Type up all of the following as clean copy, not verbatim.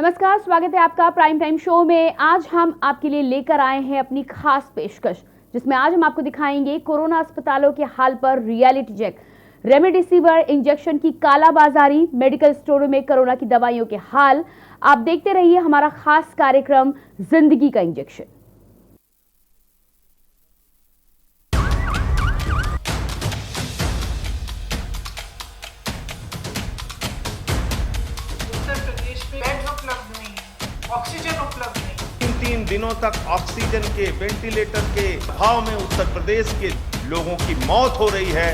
नमस्कार, स्वागत है आपका प्राइम टाइम शो में। आज हम आपके लिए लेकर आए हैं अपनी खास पेशकश, जिसमें आज हम आपको दिखाएंगे कोरोना अस्पतालों के हाल पर रियलिटी चेक, रेमडेसिविर इंजेक्शन की कालाबाजारी, मेडिकल स्टोरों में कोरोना की दवाइयों के हाल। आप देखते रहिए हमारा खास कार्यक्रम जिंदगी का इंजेक्शन। ऑक्सीजन उपलब्ध नहीं। 3 दिनों तक ऑक्सीजन के वेंटिलेटर के अभाव में उत्तर प्रदेश के लोगों की मौत हो रही है।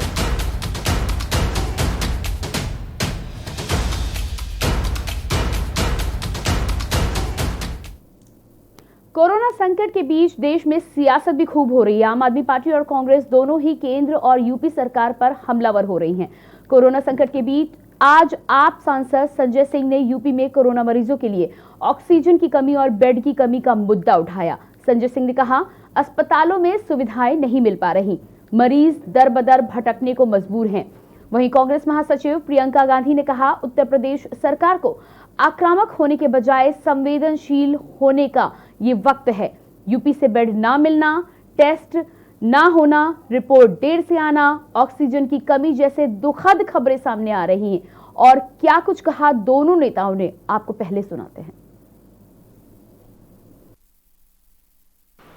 कोरोना संकट के बीच देश में सियासत भी खूब हो रही है। आम आदमी पार्टी और कांग्रेस दोनों ही केंद्र और यूपी सरकार पर हमलावर हो रही हैं। कोरोना संकट के बीच आज आप सांसद संजय सिंह ने यूपी में कोरोना मरीजों के लिए ऑक्सीजन की कमी और बेड की कमी का मुद्दा उठाया। संजय सिंह ने कहा, अस्पतालों में सुविधाएं नहीं मिल पा रही, मरीज दर बदर भटकने को मजबूर हैं। वहीं कांग्रेस महासचिव प्रियंका गांधी ने कहा, उत्तर प्रदेश सरकार को आक्रामक होने के बजाय संवेदनशील होने का ये वक्त है। यूपी से बेड ना मिलना, टेस्ट ना होना, रिपोर्ट देर से आना, ऑक्सीजन की कमी जैसे दुखद खबरें सामने आ रही हैं। और क्या कुछ कहा दोनों नेताओं ने, आपको पहले सुनाते हैं।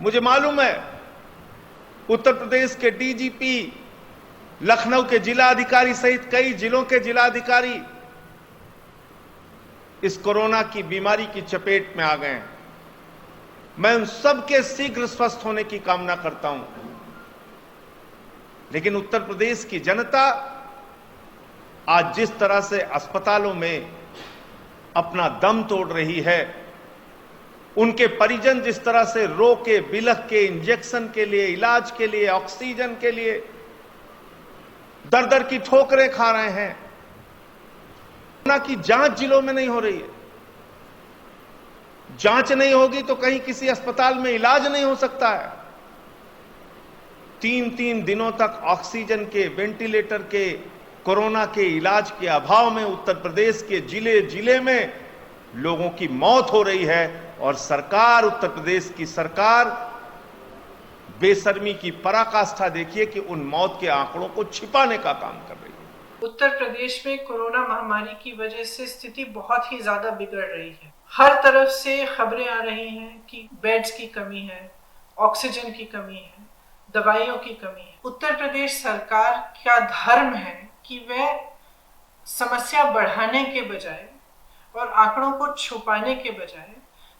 मुझे मालूम है उत्तर प्रदेश के डीजीपी, लखनऊ के जिलाधिकारी सहित कई जिलों के जिलाधिकारी इस कोरोना की बीमारी की चपेट में आ गए हैं। मैं उन सबके शीघ्र स्वस्थ होने की कामना करता हूं, लेकिन उत्तर प्रदेश की जनता आज जिस तरह से अस्पतालों में अपना दम तोड़ रही है, उनके परिजन जिस तरह से रो के बिलख के इंजेक्शन के लिए, इलाज के लिए, ऑक्सीजन के लिए दर दर की ठोकरें खा रहे हैं। कोरोना की जांच जिलों में नहीं हो रही है। जांच नहीं होगी तो कहीं किसी अस्पताल में इलाज नहीं हो सकता है। 3 दिनों तक ऑक्सीजन के, वेंटिलेटर के, कोरोना के इलाज के अभाव में उत्तर प्रदेश के जिले जिले में लोगों की मौत हो रही है। और सरकार, उत्तर प्रदेश की सरकार बेशर्मी की पराकाष्ठा देखिए कि उन मौत के आंकड़ों को छिपाने का काम कर रही है। उत्तर प्रदेश में कोरोना महामारी की वजह से स्थिति बहुत ही ज्यादा बिगड़ रही है। हर तरफ से खबरें आ रही हैं कि बेड्स की कमी है, ऑक्सीजन की कमी है, दवाइयों की कमी है। उत्तर प्रदेश सरकार का धर्म है कि वह समस्या बढ़ाने के बजाय और आंकड़ों को छुपाने के बजाय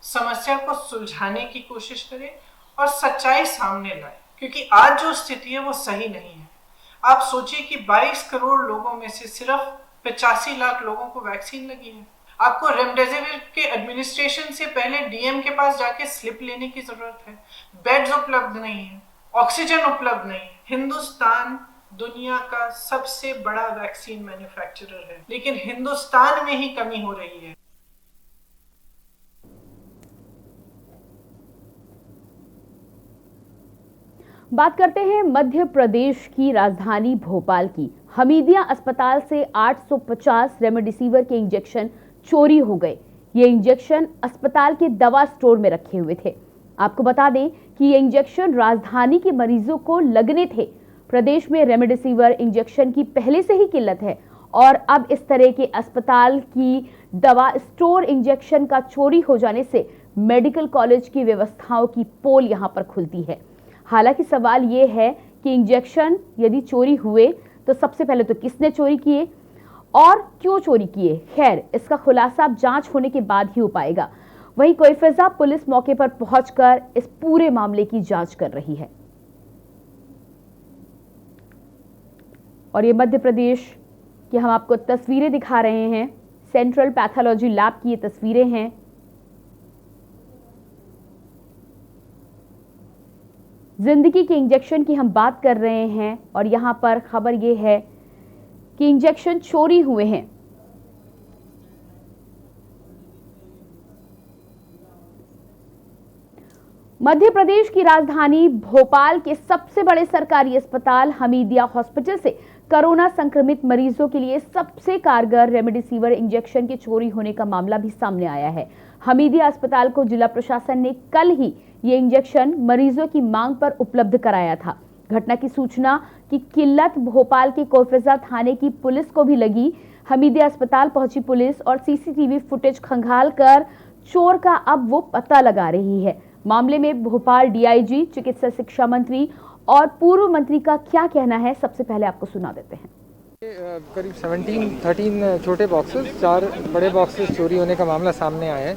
समस्या को सुलझाने की कोशिश करे और सच्चाई सामने लाए, क्योंकि आज जो स्थिति है वो सही नहीं है। आप सोचिए कि 22 करोड़ लोगों में से सिर्फ 85 लाख लोगों को वैक्सीन लगी है। आपको रेमडेसिविर के एडमिनिस्ट्रेशन से पहले डीएम के पास जाके स्लिप लेने की जरूरत है। बेड्स उपलब्ध नहीं है, ऑक्सीजन उपलब्ध नहीं है। हिंदुस्तान दुनिया का सबसे बड़ा वैक्सीन मैन्युफैक्चरर है, लेकिन हिंदुस्तान में ही कमी हो रही है। बात करते हैं मध्य प्रदेश की राजधानी भोपाल की। हमीदिया अस्पताल से 850 रेमडेसिविर के इंजेक्शन चोरी हो गए। ये इंजेक्शन अस्पताल के दवा स्टोर में रखे हुए थे। आपको बता दें कि ये इंजेक्शन राजधानी के मरीजों को लगने थे। प्रदेश में रेमडेसिविर इंजेक्शन की पहले से ही किल्लत है और अब इस तरह के अस्पताल की दवा स्टोर इंजेक्शन का चोरी हो जाने से मेडिकल कॉलेज की व्यवस्थाओं की पोल यहां पर खुलती है। हालांकि सवाल ये है कि इंजेक्शन यदि चोरी हुए तो सबसे पहले तो किसने चोरी किए और क्यों चोरी किए। खैर, इसका खुलासा अब जांच होने के बाद ही हो पाएगा। वहीं कोइफिजा पुलिस मौके पर पहुंचकर इस पूरे मामले की जांच कर रही है। और ये मध्य प्रदेश की हम आपको तस्वीरें दिखा रहे हैं। सेंट्रल पैथोलॉजी लैब की ये तस्वीरें हैं। जिंदगी के इंजेक्शन की हम बात कर रहे हैं और यहां पर खबर यह है कि इंजेक्शन चोरी हुए हैं। मध्य प्रदेश की राजधानी भोपाल के सबसे बड़े सरकारी अस्पताल हमीदिया हॉस्पिटल से कोरोना संक्रमित मरीजों के लिए सबसे कारगर रेमडेसिविर इंजेक्शन के चोरी होने का मामला भी सामने आया है। हमीदिया अस्पताल को जिला प्रशासन ने कल ही ये इंजेक्शन मरीजों की मांग पर उपलब्ध कराया था। घटना की सूचना की किल्लत भोपाल के कोफिजा थाने की पुलिस को भी लगी। हमीदिया अस्पताल पहुंची पुलिस और सीसीटीवी फुटेज खंगाल कर चोर का अब वो पता लगा रही है। मामले में भोपाल डीआईजी, चिकित्सा शिक्षा मंत्री और पूर्व मंत्री का क्या कहना है, सबसे पहले आपको सुना देते हैं। करीब 13 छोटे बॉक्सेस, 4 बड़े बॉक्सेस चोरी होने का मामला सामने आया है।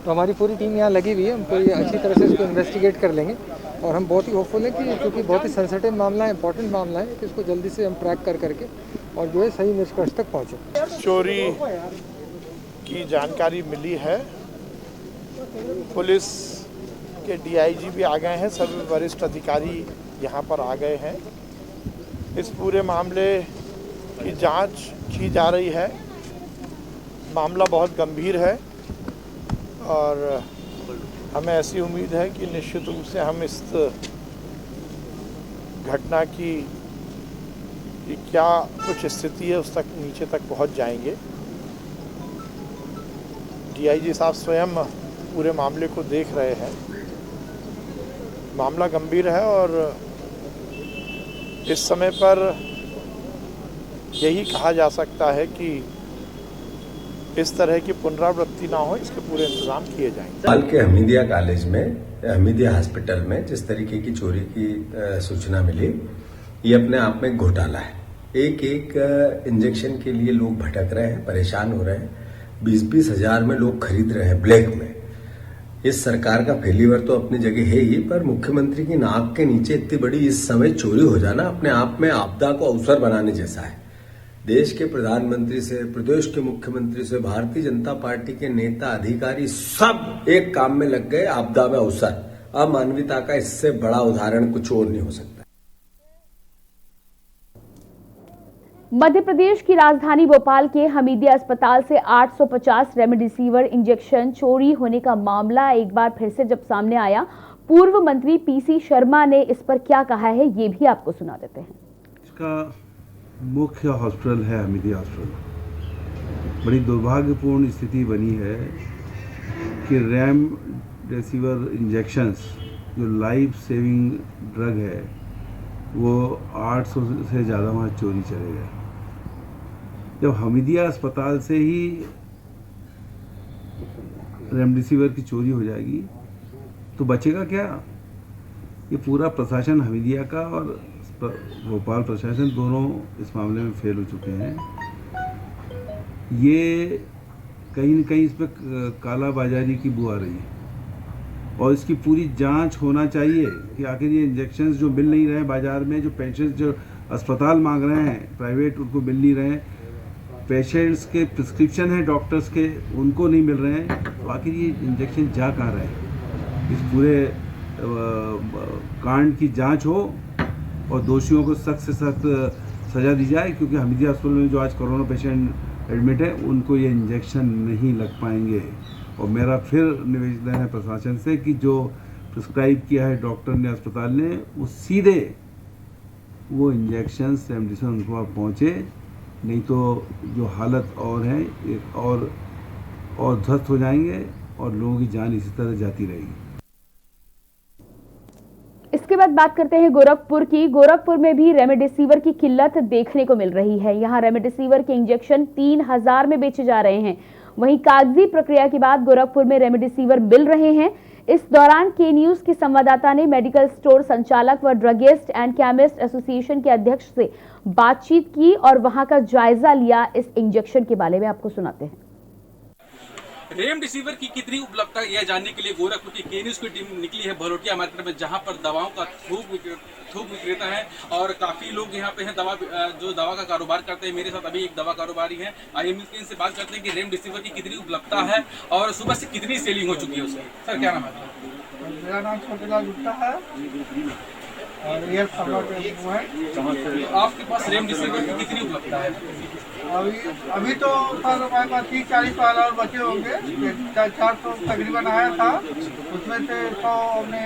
तो हमारी पूरी टीम यहाँ लगी हुई है, हम पूरी अच्छी तरह से इसको इन्वेस्टिगेट कर लेंगे और हम बहुत ही होपफुल हैं कि क्योंकि बहुत ही सेंसिटिव मामला है, इंपॉर्टेंट मामला है, कि इसको जल्दी से हम ट्रैक करके और जो है सही निष्कर्ष तक पहुँचे। चोरी की जानकारी मिली है, पुलिस के डीआईजी भी आ गए हैं, सभी वरिष्ठ अधिकारी यहाँ पर आ गए हैं। इस पूरे मामले की जांच की जा रही है। मामला बहुत गंभीर है और हमें ऐसी उम्मीद है कि निश्चित रूप से हम इस घटना की क्या कुछ स्थिति है उस तक नीचे तक पहुंच जाएंगे। डीआईजी साहब स्वयं पूरे मामले को देख रहे हैं। मामला गंभीर है और इस समय पर यही कहा जा सकता है कि इस तरह की पुनरावृत्ति ना हो, इसके पूरे इंतजाम किए जाएंगे। हाल के हमीदिया कॉलेज में, हमीदिया हॉस्पिटल में जिस तरीके की चोरी की सूचना मिली, ये अपने आप में घोटाला है। एक इंजेक्शन के लिए लोग भटक रहे हैं, परेशान हो रहे हैं। 20-20 हजार में लोग खरीद रहे हैं ब्लैक में। इस सरकार का फेलियर तो अपनी जगह है ही, पर मुख्यमंत्री की नाक के नीचे इतनी बड़ी इस समय चोरी हो जाना अपने आप में आपदा को अवसर बनाने जैसा है। देश के प्रधानमंत्री से, प्रदेश के मुख्यमंत्री से, भारतीय जनता पार्टी के नेता, अधिकारी सब एक काम में लग गए, आपदा में अवसर। अमानवीयता का इससे बड़ा उदाहरण कुछ और नहीं हो सकता। मध्य प्रदेश की राजधानी भोपाल के हमीदिया अस्पताल से 850 रेमडेसिविर इंजेक्शन चोरी होने का मामला एक बार फिर से जब सामने आया, पूर्व मंत्री पीसी शर्मा ने इस पर क्या कहा है, ये भी आपको सुना देते हैं। इसका मुख्य हॉस्पिटल है हमीदिया हॉस्पिटल। बड़ी दुर्भाग्यपूर्ण स्थिति बनी है कि रेमडेसिविर इंजेक्शंस जो लाइफ सेविंग ड्रग है वो 800 से ज़्यादा वहाँ चोरी चले गए। जब हमीदिया अस्पताल से ही रेमडेसिविर की चोरी हो जाएगी तो बचेगा क्या? ये पूरा प्रशासन हमीदिया का और भोपाल प्रशासन दोनों इस मामले में फेल हो चुके हैं। ये कहीं न कहीं इस पर कालाबाजारी की बू आ रही है और इसकी पूरी जांच होना चाहिए कि आखिर ये इंजेक्शंस जो मिल नहीं रहे हैं बाजार में, जो पेशेंट्स जो अस्पताल मांग रहे हैं प्राइवेट, उनको मिल नहीं रहे हैं। पेशेंट्स के प्रिस्क्रिप्शन है डॉक्टर्स के, उनको नहीं मिल रहे हैं। तो आखिर ये इंजेक्शन जा कहाँ रहे हैं? इस पूरे कांड की जांच हो और दोषियों को सख्त से सख्त सजा दी जाए, क्योंकि हमीदिया अस्पताल में जो आज कोरोना पेशेंट एडमिट है उनको ये इंजेक्शन नहीं लग पाएंगे। और मेरा फिर निवेदन है प्रशासन से कि जो प्रिस्क्राइब किया है डॉक्टर ने, अस्पताल ने, वो सीधे वो इंजेक्शन रेमडेसिविर उनको वहाँ पहुँचे, नहीं तो जो हालत और है और ध्वस्त हो जाएंगे और लोगों की जान इसी तरह जाती रहेगी। इसके बाद बात करते हैं गोरखपुर की। गोरखपुर में भी रेमडेसिविर की किल्लत देखने को मिल रही है। यहाँ रेमडेसिविर के इंजेक्शन 3000 में बेचे जा रहे हैं। वहीं कागजी प्रक्रिया के बाद गोरखपुर में रेमडेसिविर मिल रहे हैं। इस दौरान के न्यूज के संवाददाता ने मेडिकल स्टोर संचालक व ड्रगिस्ट एंड केमिस्ट एसोसिएशन के अध्यक्ष से बातचीत की और वहां का जायजा लिया। इस इंजेक्शन के बारे में आपको सुनाते हैं। रेमडेसिविर की कितनी उपलब्धता यह जानने के लिए गोरखपुर की के न्यूज की टीम निकली है भरोटिया मार्केट में, जहां पर दवाओं का थोक विक्रेता है और काफी लोग यहाँ पे हैं जो दवा का कारोबार करते हैं। मेरे साथ अभी एक दवा कारोबारी है। आइए मिलकर इनसे बात करते हैं कि रेमडेसिविर की कितनी उपलब्धता है और सुबह से कितनी सेलिंग हो चुकी है उसकी। सर क्या नाम है? मेरा नाम छोटेलाल गुप्ता है। और एयर फार्मा टेम्पो है। तो आपके पास रेमडेसिविर की कितनी उपलब्धता है? अभी तो सर हमारे पास 30-40 वाल और बचे होंगे। 400 तकरीबन आया था, उसमें से 100 हमने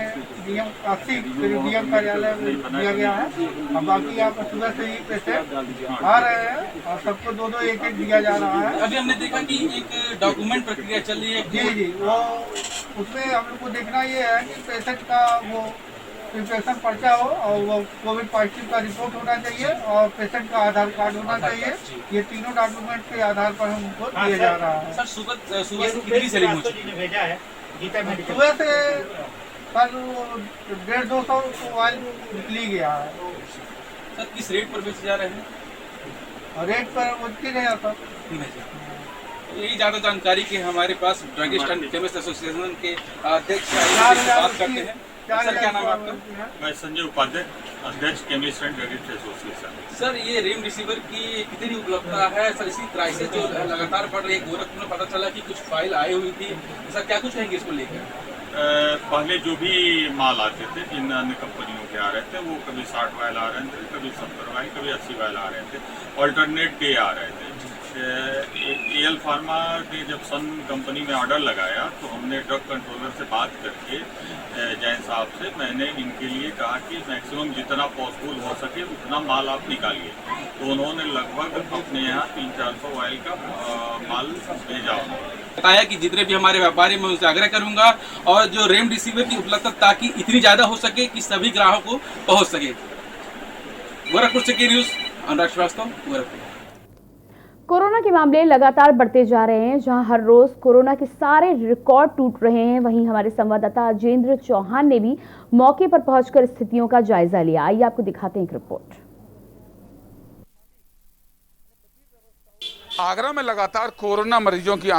डीएम 80 डीएम कार्यालय में दिया गया है। अब बाकी यहाँ पर सुबह से ही पेशेंट आ रहे हैं और सबको 2-2 1-1 दिया जा रहा है। अभी हमने देखा कि एक डॉक्यूमेंट प्रक्रिया चल रही है। जी, वो उसमें हम लोग को देखना ये है कि पेशेंट का वो प्रिपरेशन पर्चा हो और वो कोविड पॉजिटिव का रिपोर्ट होना चाहिए और पेशेंट का आधार कार्ड होना चाहिए। ये तीनों डॉक्यूमेंट के आधार पर हमको दिया जा रहा है। सर सुबह से कितनी सेलिंग हो चुकी है? सुबह से सर 150-200 मोबाइल निकली गया है। सर किस रेट पर बेचे जा रहे हैं? रेट पर वो 3000 सर। यही ज़्यादा जानकारी के हमारे पास ड्रगिस्ट एंड केमिस्ट एसोसिएशन के अध्यक्ष बात करते हैं। सर क्या नाम है आपका? मैं संजय उपाध्याय, अध्यक्ष chemist and druggist association. Sir ये रेमडेसिविर की कितनी उपलब्धता है? सर इसकी क्राइसिस जो लगातार बढ़ रही है, गोरखपुर में पता चला कि कुछ फाइल आई हुई थी। सर क्या कुछ कहेंगे इसको लेकर? पहले जो भी माल आते थे जिन अन्य कंपनियों के आ रहे थे, वो कभी 60 वायल आ रहे थे, कभी 70 वायल, कभी 80 वायल आ रहे थे, ऑल्टरनेट डे आ रहे थे। एल फार्मा ने जब सन कंपनी में ऑर्डर लगाया तो हमने ड्रग कंट्रोलर से बात करके जैन साहब से मैंने इनके लिए कहा कि मैक्सिमम जितना पॉसिबल हो सके उतना माल आप निकालिए। तो उन्होंने लगभग अपने यहाँ 300-400 वायल का माल भेजा। बताया कि जितने भी हमारे व्यापारी मैं उनसे आग्रह करूंगा और जो रेमडेसिविर की उपलब्धता ताकि इतनी ज़्यादा हो सके कि सभी ग्राहकों को पहुँच सके। गोरखपुर से की न्यूज़, अनुराग श्रीवास्तव, गोरखपुर। कोरोना के मामले लगातार बढ़ते जा रहे हैं। जहां हर रोज कोरोना के सारे रिकॉर्ड टूट रहे हैं, वहीं हमारे संवाददाता अजेंद्र चौहान ने भी मौके पर पहुंचकर स्थितियों का जायजा लिया। आइए आपको दिखाते हैं एक रिपोर्ट। आगरा में लगातार कोरोना मरीजों की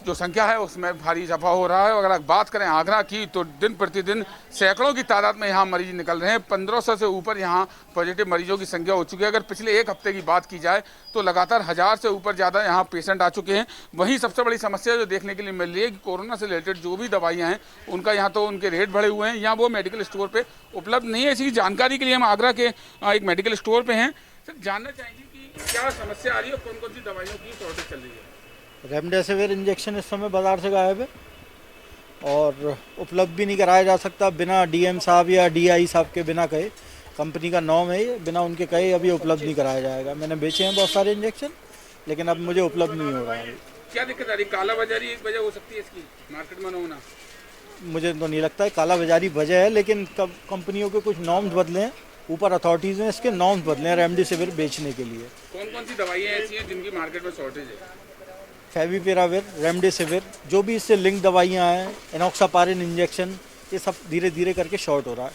जो संख्या है उसमें भारी इजाफा हो रहा है। अगर बात करें आगरा की तो दिन प्रतिदिन सैकड़ों की तादाद में यहाँ मरीज निकल रहे हैं। 1500 से ऊपर यहाँ पॉजिटिव मरीजों की संख्या हो चुकी है। अगर पिछले एक हफ्ते की बात की जाए तो लगातार 1000 से ऊपर ज़्यादा यहाँ पेशेंट आ चुके हैं। वहीं सबसे बड़ी समस्या जो देखने के लिए मिल रही है कि कोरोना से रिलेटेड जो भी दवाइयाँ हैं उनका यहाँ तो उनके रेट बढ़े हुए हैं, यहाँ वो मेडिकल स्टोर पर उपलब्ध नहीं है। इसी जानकारी के लिए हम आगरा के एक मेडिकल स्टोर पर हैं। सर जानना चाहेंगे कि क्या समस्या आ रही है, कौन कौन सी दवाइयों की शॉर्टेज चल रही है? रेमडेसिविर इंजेक्शन इस समय बाजार से गायब है और उपलब्ध भी नहीं कराया जा सकता बिना डीएम साहब या डीआई साहब के बिना कहे। कंपनी का नॉर्म है ये, बिना उनके कहे अभी उपलब्ध नहीं कराया जाएगा। मैंने बेचे हैं बहुत सारे इंजेक्शन, लेकिन अब मुझे उपलब्ध नहीं हो रहा है। क्या दिक्कत आ रही? कालाबाजारी एक वजह हो सकती है इसकी, मार्केट में न होना? मुझे तो नहीं लगता है कालाबाजारी वजह है, लेकिन कंपनियों के कुछ नॉर्म्स बदले हैं, ऊपर अथॉरिटीज़ ने इसके नॉर्म्स बदले हैं रेमडेसिविर बेचने के लिए। कौन कौन सी दवाइयाँ ऐसी हैं जिनकी मार्केट में शॉर्टेज है? फेविपिराविर, रेमडेसिविर, जो भी इससे लिंक दवाइयाँ हैं, एनॉक्सापारिन इंजेक्शन, ये सब धीरे धीरे करके शॉर्ट हो रहा है।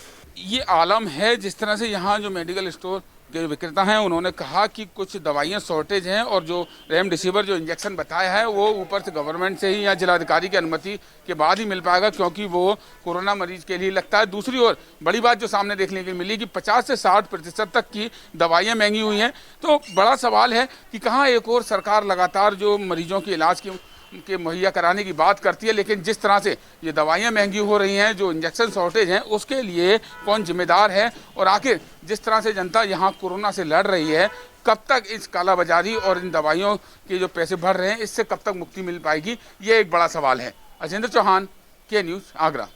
ये आलम है जिस तरह से यहाँ जो मेडिकल स्टोर के विक्रेता हैं उन्होंने कहा कि कुछ दवाइयाँ शॉर्टेज हैं और जो रेमडेसिविर जो इंजेक्शन बताया है वो ऊपर से गवर्नमेंट से ही या जिलाधिकारी की अनुमति के बाद ही मिल पाएगा, क्योंकि वो कोरोना मरीज के लिए लगता है। दूसरी ओर बड़ी बात जो सामने देखने को मिली कि 50 से 60% तक की दवाइयाँ महंगी हुई हैं। तो बड़ा सवाल है कि कहाँ एक और सरकार लगातार जो मरीजों के इलाज के मुहैया कराने की बात करती है, लेकिन जिस तरह से ये दवाइयाँ महंगी हो रही हैं, जो इंजेक्शन शॉर्टेज हैं, उसके लिए कौन जिम्मेदार है? और आखिर जिस तरह से जनता यहाँ कोरोना से लड़ रही है, कब तक इस कालाबाजारी और इन दवाइयों के जो पैसे बढ़ रहे हैं इससे कब तक मुक्ति मिल पाएगी, ये एक बड़ा सवाल है। अजेंद्र चौहान, के न्यूज़, आगरा।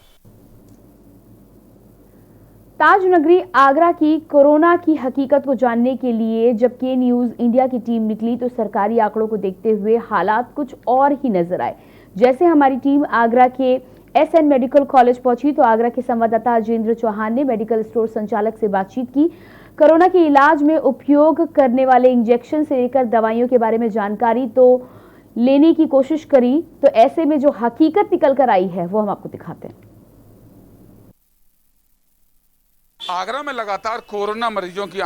ताज नगरी आगरा की कोरोना की हकीकत को जानने के लिए जब के न्यूज़ इंडिया की टीम निकली तो सरकारी आंकड़ों को देखते हुए हालात कुछ और ही नजर आए। जैसे हमारी टीम आगरा के एसएन मेडिकल कॉलेज पहुंची तो आगरा के संवाददाता अजेंद्र चौहान ने मेडिकल स्टोर संचालक से बातचीत की। कोरोना के इलाज में उपयोग करने वाले इंजेक्शन से लेकर दवाइयों के बारे में जानकारी तो लेने की कोशिश करी, तो ऐसे में जो हकीकत निकल कर आई है वो हम आपको दिखाते हैं। आगरा में लगातार कोरोना मरीजों की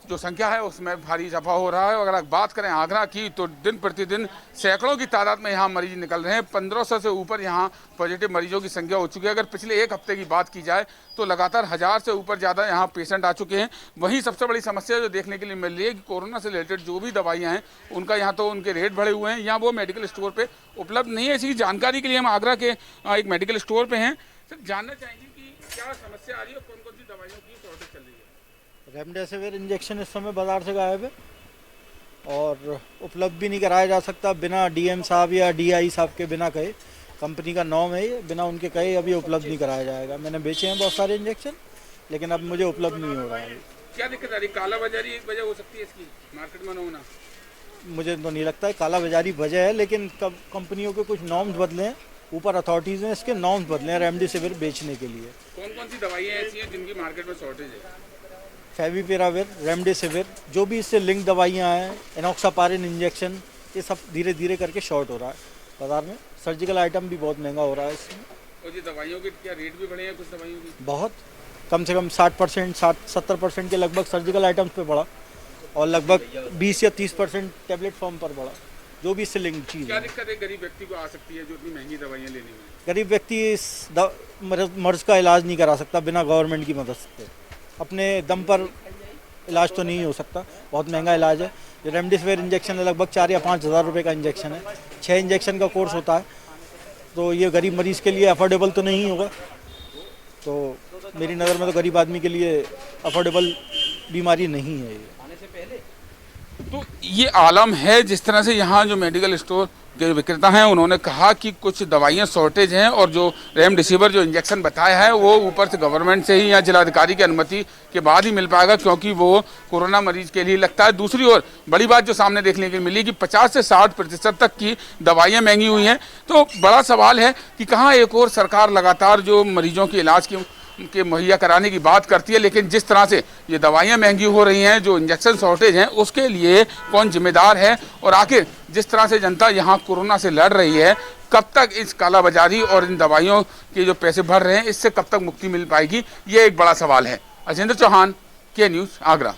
जो संख्या है उसमें भारी इजाफा हो रहा है। अगर बात करें आगरा की तो दिन प्रतिदिन सैकड़ों की तादाद में यहाँ मरीज निकल रहे हैं। 1500 से ऊपर यहाँ पॉजिटिव मरीजों की संख्या हो चुकी है। अगर पिछले एक हफ्ते की बात की जाए तो लगातार 1000 से ऊपर ज़्यादा यहाँ पेशेंट आ चुके हैं। वहीं सबसे बड़ी समस्या जो देखने के लिए मिल रही है कि कोरोना से रिलेटेड जो भी दवाइयाँ हैं उनका यहाँ तो उनके रेट बढ़े हुए हैं, यहाँ वो मेडिकल स्टोर पर उपलब्ध नहीं है। इसी जानकारी के लिए हम आगरा के एक मेडिकल स्टोर पर हैं। सर जानना चाहेंगे कि क्या समस्या आ रही है, कौन कौन सी दवाइयों की शॉर्टेज चल रही है? रेमडेसिविर इंजेक्शन इस समय बाजार से गायब है और उपलब्ध भी नहीं कराया जा सकता बिना डीएम साहब या डीआई साहब के बिना कहे। कंपनी का नॉर्म है ये, बिना उनके कहे अभी उपलब्ध नहीं कराया जाएगा। मैंने बेचे हैं बहुत सारे इंजेक्शन, लेकिन अब मुझे उपलब्ध नहीं हो रहा है। क्या दिक्कत आ रही? कालाबाजारी एक वजह हो सकती है इसकी, मार्केट में न होना? मुझे तो नहीं लगता है कालाबाजारी वजह है, लेकिन कंपनियों के कुछ नॉर्म्स बदले हैं, ऊपर अथॉरिटीज़ ने इसके नॉर्म्स बदले हैं रेमडेसिविर बेचने के लिए। कौन कौन सी दवाइयाँ ऐसी हैं जिनकी मार्केट में शॉर्टेज है? फेविपिराविर, रेमडेसिविर, जो भी इससे लिंक दवाइयाँ हैं, एनॉक्सापारिन इंजेक्शन, ये सब धीरे धीरे करके शॉर्ट हो रहा है बाजार में। सर्जिकल आइटम भी बहुत महंगा हो रहा है इसमें। और ये दवाइयों के क्या रेट भी बढ़े हैं कुछ दवाइयों की? बहुत, कम से कम 60%, 70% के लगभग सर्जिकल आइटम्स पे बढ़ा और लगभग 20 या 30% टैबलेट फॉर्म पर बढ़ा, जो भी इससे लिंक चीज़ है। क्या दिक्कत है गरीब व्यक्ति को आ सकती है जो इतनी महंगी दवाइयाँ लेने में? गरीब व्यक्ति इस मर्ज का इलाज नहीं करा सकता बिना गवर्नमेंट की मदद से। अपने दम पर इलाज तो नहीं हो सकता, बहुत महंगा इलाज है। ये रेमडेसिविर इंजेक्शन है, लगभग 4 या 5 हज़ार रुपये का इंजेक्शन है। 6 इंजेक्शन का कोर्स होता है, तो ये गरीब मरीज़ के लिए अफोर्डेबल तो नहीं होगा। तो मेरी नज़र में तो गरीब आदमी के लिए अफोर्डेबल बीमारी नहीं है ये। तो ये आलम है जिस तरह से यहाँ जो मेडिकल स्टोर के विक्रेता हैं उन्होंने कहा कि कुछ दवाइयाँ शॉर्टेज हैं और जो रेमडेसिविर जो इंजेक्शन बताया है वो ऊपर से गवर्नमेंट से ही या जिलाधिकारी की अनुमति के बाद ही मिल पाएगा, क्योंकि वो कोरोना मरीज के लिए लगता है। दूसरी ओर बड़ी बात जो सामने देखने को मिली कि 50 से 60% तक की दवाइयाँ महंगी हुई हैं। तो बड़ा सवाल है कि कहाँ एक और सरकार लगातार जो मरीजों के इलाज के मुहैया कराने की बात करती है, लेकिन जिस तरह से ये दवाइयाँ महंगी हो रही हैं, जो इंजेक्शन शॉर्टेज हैं, उसके लिए कौन जिम्मेदार है? और आखिर जिस तरह से जनता यहाँ कोरोना से लड़ रही है, कब तक इस कालाबाजारी और इन दवाइयों के जो पैसे भर रहे हैं इससे कब तक मुक्ति मिल पाएगी, ये एक बड़ा सवाल है। अजेंद्र चौहान, के न्यूज़, आगरा।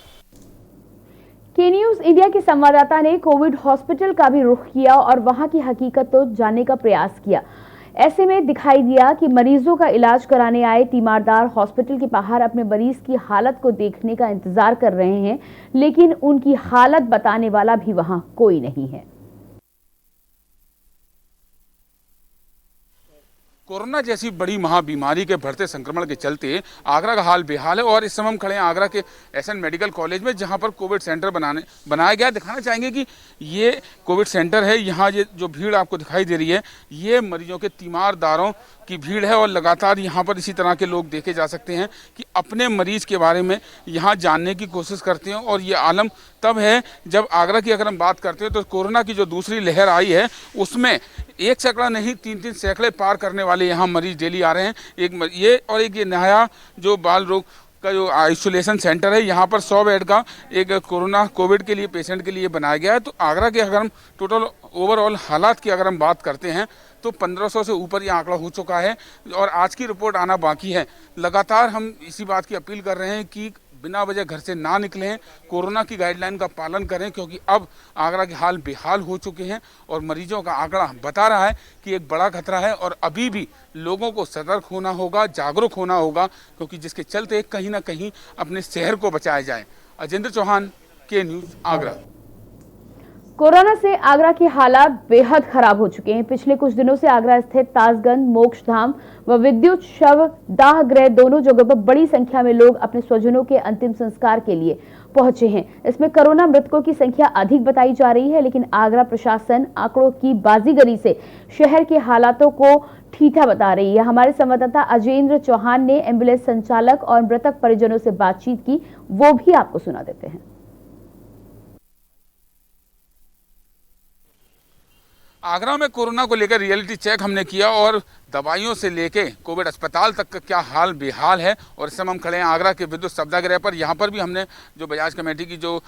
के न्यूज़ इंडिया के संवाददाता ने कोविड हॉस्पिटल का भी रुख किया और वहां की हकीकत तो जानने का प्रयास किया। ऐसे में दिखाई दिया कि मरीजों का इलाज कराने आए तीमारदार हॉस्पिटल के बाहर अपने मरीज की हालत को देखने का इंतजार कर रहे हैं, लेकिन उनकी हालत बताने वाला भी वहां कोई नहीं है। कोरोना जैसी बड़ी महाबीमारी के बढ़ते संक्रमण के चलते आगरा का हाल बेहाल है और इस समय हम खड़े हैं आगरा के एसएन मेडिकल कॉलेज में, जहां पर कोविड सेंटर बनाया गया। दिखाना चाहेंगे कि ये कोविड सेंटर है। यहाँ ये जो भीड़ आपको दिखाई दे रही है, ये मरीजों के तीमारदारों की भीड़ है और लगातार यहाँ पर इसी तरह के लोग देखे जा सकते हैं कि अपने मरीज के बारे में यहाँ जानने की कोशिश करते हैं। और ये आलम तब है जब आगरा की अगर हम बात करते हैं तो कोरोना की जो दूसरी लहर आई है उसमें एक सैकड़ा नहीं 3-3 सैकड़े पार करने वाले यहाँ मरीज डेली आ रहे हैं। एक ये नया जो बाल रोग का जो आइसोलेशन सेंटर है, यहाँ पर 100 बेड का एक कोविड के लिए पेशेंट के लिए बनाया गया है। तो आगरा के अगर हम टोटल ओवरऑल हालात की अगर हम बात करते हैं तो 1500 से ऊपर ये आंकड़ा हो चुका है और आज की रिपोर्ट आना बाकी है। लगातार हम इसी बात की अपील कर रहे हैं कि बिना वजह घर से ना निकलें, कोरोना की गाइडलाइन का पालन करें, क्योंकि अब आगरा के हाल बेहाल हो चुके हैं और मरीजों का आंकड़ा बता रहा है कि एक बड़ा खतरा है और अभी भी लोगों को सतर्क होना होगा, जागरूक होना होगा, क्योंकि जिसके चलते कहीं ना कहीं अपने शहर को बचाया जाए। अजेंद्र चौहान, के न्यूज़, आगरा। कोरोना से आगरा के हालात बेहद खराब हो चुके हैं। पिछले कुछ दिनों से आगरा स्थित ताजगंज, मोक्षधाम व विद्युत शव दाह गृह दोनों जगहों पर बड़ी संख्या में लोग अपने स्वजनों के अंतिम संस्कार के लिए पहुंचे हैं। इसमें कोरोना मृतकों की संख्या अधिक बताई जा रही है, लेकिन आगरा प्रशासन आंकड़ों की बाजीगरी से शहर के हालातों को ठीठा बता रही है। हमारे संवाददाता अजेंद्र चौहान ने एम्बुलेंस संचालक और मृतक परिजनों से बातचीत की, वो भी आपको सुना देते हैं। आगरा में कोरोना को लेकर रियलिटी चेक हमने किया और दवाइयों से लेके कोविड अस्पताल तक का क्या हाल बेहाल है। और इस समय हम खड़े हैं आगरा के विद्युत सप्ताहगृह पर। यहाँ पर भी हमने जो बजाज कमेटी की जो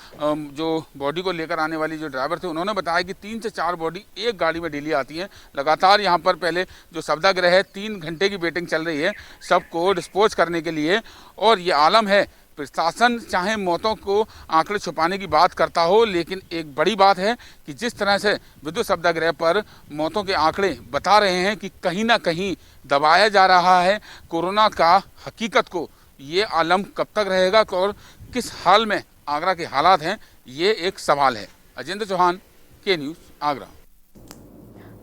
बॉडी को लेकर आने वाली जो ड्राइवर थे, उन्होंने बताया कि 3 से 4 बॉडी एक गाड़ी में डेली आती हैं। लगातार यहाँ पर पहले जो सप्ताहगृह है 3 घंटे की वेटिंग चल रही है सबको डिस्पोज करने के लिए। और ये आलम है, प्रशासन चाहे मौतों को आंकड़े छुपाने की बात करता हो, लेकिन एक बड़ी बात है कि जिस तरह से विद्युत सप्ताहगृह पर मौतों के आंकड़े बता रहे हैं कि कहीं ना कहीं दबाया जा रहा है कोरोना का हकीकत को। ये आलम कब तक रहेगा और किस हाल में आगरा के हालात हैं, ये एक सवाल है। अजेंद्र चौहान, के न्यूज़, आगरा।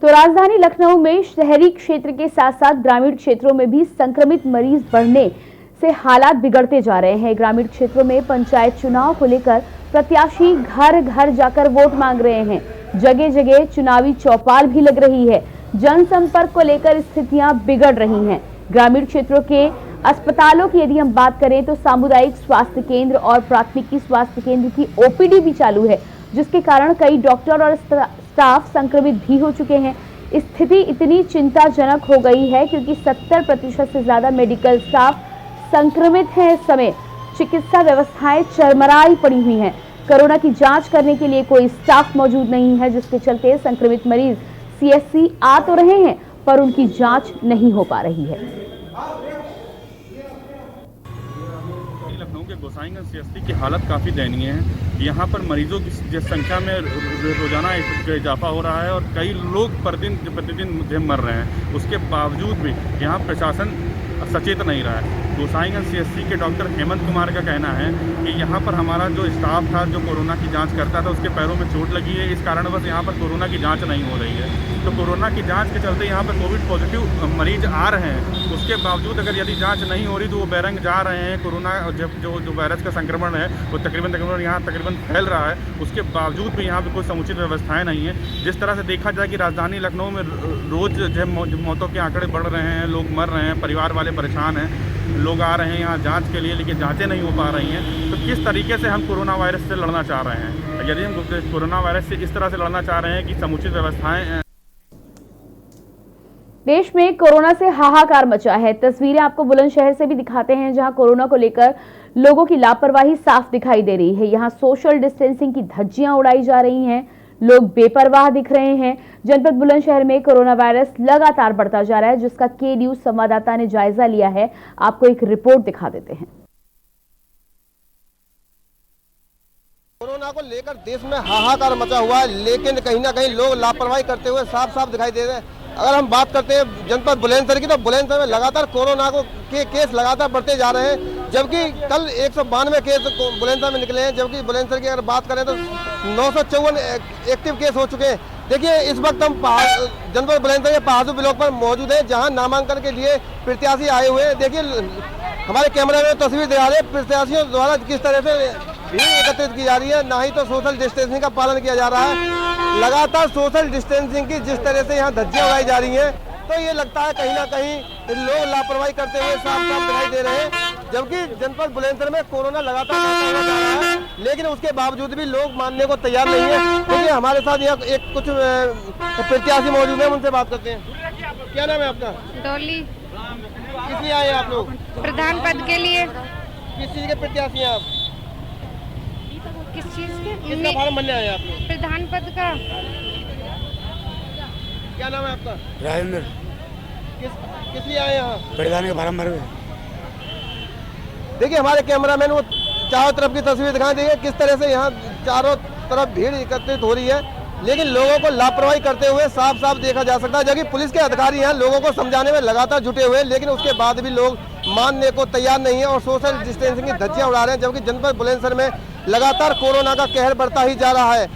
तो राजधानी लखनऊ में शहरी क्षेत्र के साथ साथ ग्रामीण क्षेत्रों में भी संक्रमित मरीज बढ़ने से हालात बिगड़ते जा रहे हैं। ग्रामीण क्षेत्रों में पंचायत चुनाव को लेकर प्रत्याशी घर घर जाकर वोट मांग रहे हैं। जगह जगह चुनावी चौपाल भी लग रही है। जनसंपर्क को लेकर स्थितियां बिगड़ रही हैं। ग्रामीण क्षेत्रों के अस्पतालों की यदि हम बात करें तो सामुदायिक स्वास्थ्य केंद्र और प्राथमिकी स्वास्थ्य केंद्र की ओपीडी भी चालू है, जिसके कारण कई डॉक्टर और स्टाफ संक्रमित भी हो चुके हैं। स्थिति इतनी चिंताजनक हो गई है क्योंकि 70% से ज्यादा मेडिकल स्टाफ संक्रमित है। इस समय चिकित्सा व्यवस्थाएं चरमराई पड़ी हुई हैं। कोरोना की जांच करने के लिए कोई स्टाफ मौजूद नहीं है, जिसके चलते संक्रमित मरीज सीएचसी आ तो रहे हैं पर उनकी जांच नहीं हो पा रही है। लखनऊ के गोसाईगंज सीएचसी की हालत काफ़ी दयनीय है। यहाँ पर मरीजों की संख्या में रोजाना इजाफा हो रहा है और कई लोग प्रतिदिन मर रहे हैं। उसके बावजूद भी यहाँ प्रशासन सचेत नहीं रहा है। गोसाईगंज सीएचसी के डॉक्टर हेमंत कुमार का कहना है कि यहाँ पर हमारा जो स्टाफ था जो कोरोना की जांच करता था उसके पैरों में चोट लगी है, इस कारण बस यहाँ पर कोरोना की जांच नहीं हो रही है। तो कोरोना की जांच के चलते यहाँ पर कोविड पॉजिटिव मरीज आ रहे हैं, उसके बावजूद अगर यदि जांच नहीं हो रही तो वो बेरंग जा रहे हैं। कोरोना जो वायरस का संक्रमण है वो तकरीबन यहाँ फैल रहा है, उसके बावजूद भी यहाँ पर कोई समुचित व्यवस्थाएँ नहीं है। जिस तरह से देखा जाए कि राजधानी लखनऊ में रोज़ जो मौतों के आंकड़े बढ़ रहे हैं, लोग मर रहे हैं, परिवार वाले परेशान हैं, लोग आ रहे हैं यहाँ जांच के लिए लेकिन जांचें नहीं हो पा रही हैं। तो किस तरीके से हम कोरोना वायरस से लड़ना चाह रहे हैं? यदि हम कोरोना वायरस से इस तरह से लड़ना चाह रहे हैं कि समुचित व्यवस्थाएं। देश में कोरोना से हाहाकार मचा है। तस्वीरें आपको बुलंदशहर से भी दिखाते हैं, जहां कोरोना को लेकर लोगों की लापरवाही साफ दिखाई दे रही है। यहां सोशल डिस्टेंसिंग की धज्जियां उड़ाई जा रही हैं, लोग बेपरवाह दिख रहे हैं। जनपद बुलंदशहर में कोरोना वायरस लगातार बढ़ता जा रहा है, जिसका के न्यूज संवाददाता ने जायजा लिया है। आपको एक रिपोर्ट दिखा देते हैं। कोरोना को लेकर देश में हाहाकार मचा हुआ है, लेकिन कहीं ना कहीं लोग लापरवाही करते हुए साफ साफ दिखाई दे रहे हैं। अगर हम बात करते हैं जनपद बुलंदशहर की, तो बुलंदशहर में लगातार कोरोना के केस लगातार बढ़ते जा रहे हैं, जबकि कल 192 केस बुलंदशहर में निकले हैं। जबकि बुलंदशहर की अगर बात करें तो 954 एक्टिव केस हो चुके हैं। देखिए, इस वक्त हम जनपद बुलंदशहर के पहाड़ू ब्लॉक पर मौजूद है, जहां नामांकन के लिए प्रत्याशी आए हुए हैं। देखिए, हमारे कैमरा में तस्वीर दिखा रहे हैं प्रत्याशियों द्वारा किस तरह से भीड़ एकत्रित की जा रही है, ना ही तो सोशल डिस्टेंसिंग का पालन किया जा रहा है। लगातार सोशल डिस्टेंसिंग की जिस तरह से यहाँ धज्जियां उड़ाई जा रही हैं, तो ये लगता है कहीं ना कहीं लोग लापरवाही करते हुए साफ साफ दिखाई दे रहे हैं। जबकि जनपद बुलंदशहर में कोरोना लगातार बढ़ता हुआ जा रहा है, लेकिन उसके बावजूद भी लोग मानने को तैयार नहीं है। क्योंकि हमारे साथ यहाँ एक कुछ प्रत्याशी मौजूद है, उनसे बात करते हैं। क्या नाम है आपका? डॉली। किस लिए आए हैं आप लोग? प्रधान पद के लिए। किस चीज के प्रत्याशी हैं आप? किस चीज के? किसका फॉर्म भरने आए आप लोग? प्रधान पद का। क्या नाम है आपका? राजेंद्र। किस लिए आए यहाँ? प्रधान के फॉर्म भरे। देखिए, हमारे कैमरामैन वो चारों तरफ की तस्वीर दिखाई देंगे किस तरह से यहाँ चारों तरफ भीड़ एकत्रित हो रही है, लेकिन लोगों को लापरवाही करते हुए साफ साफ देखा जा सकता है। जबकि पुलिस के अधिकारी यहाँ लोगों को समझाने में लगातार जुटे हुए, लेकिन उसके बाद भी लोग मानने को तैयार नहीं है और सोशल डिस्टेंसिंग की धज्जियां उड़ा रहे हैं। जबकि जनपद बुलंदशहर में लगातार कोरोना का कहर बढ़ता ही जा रहा है।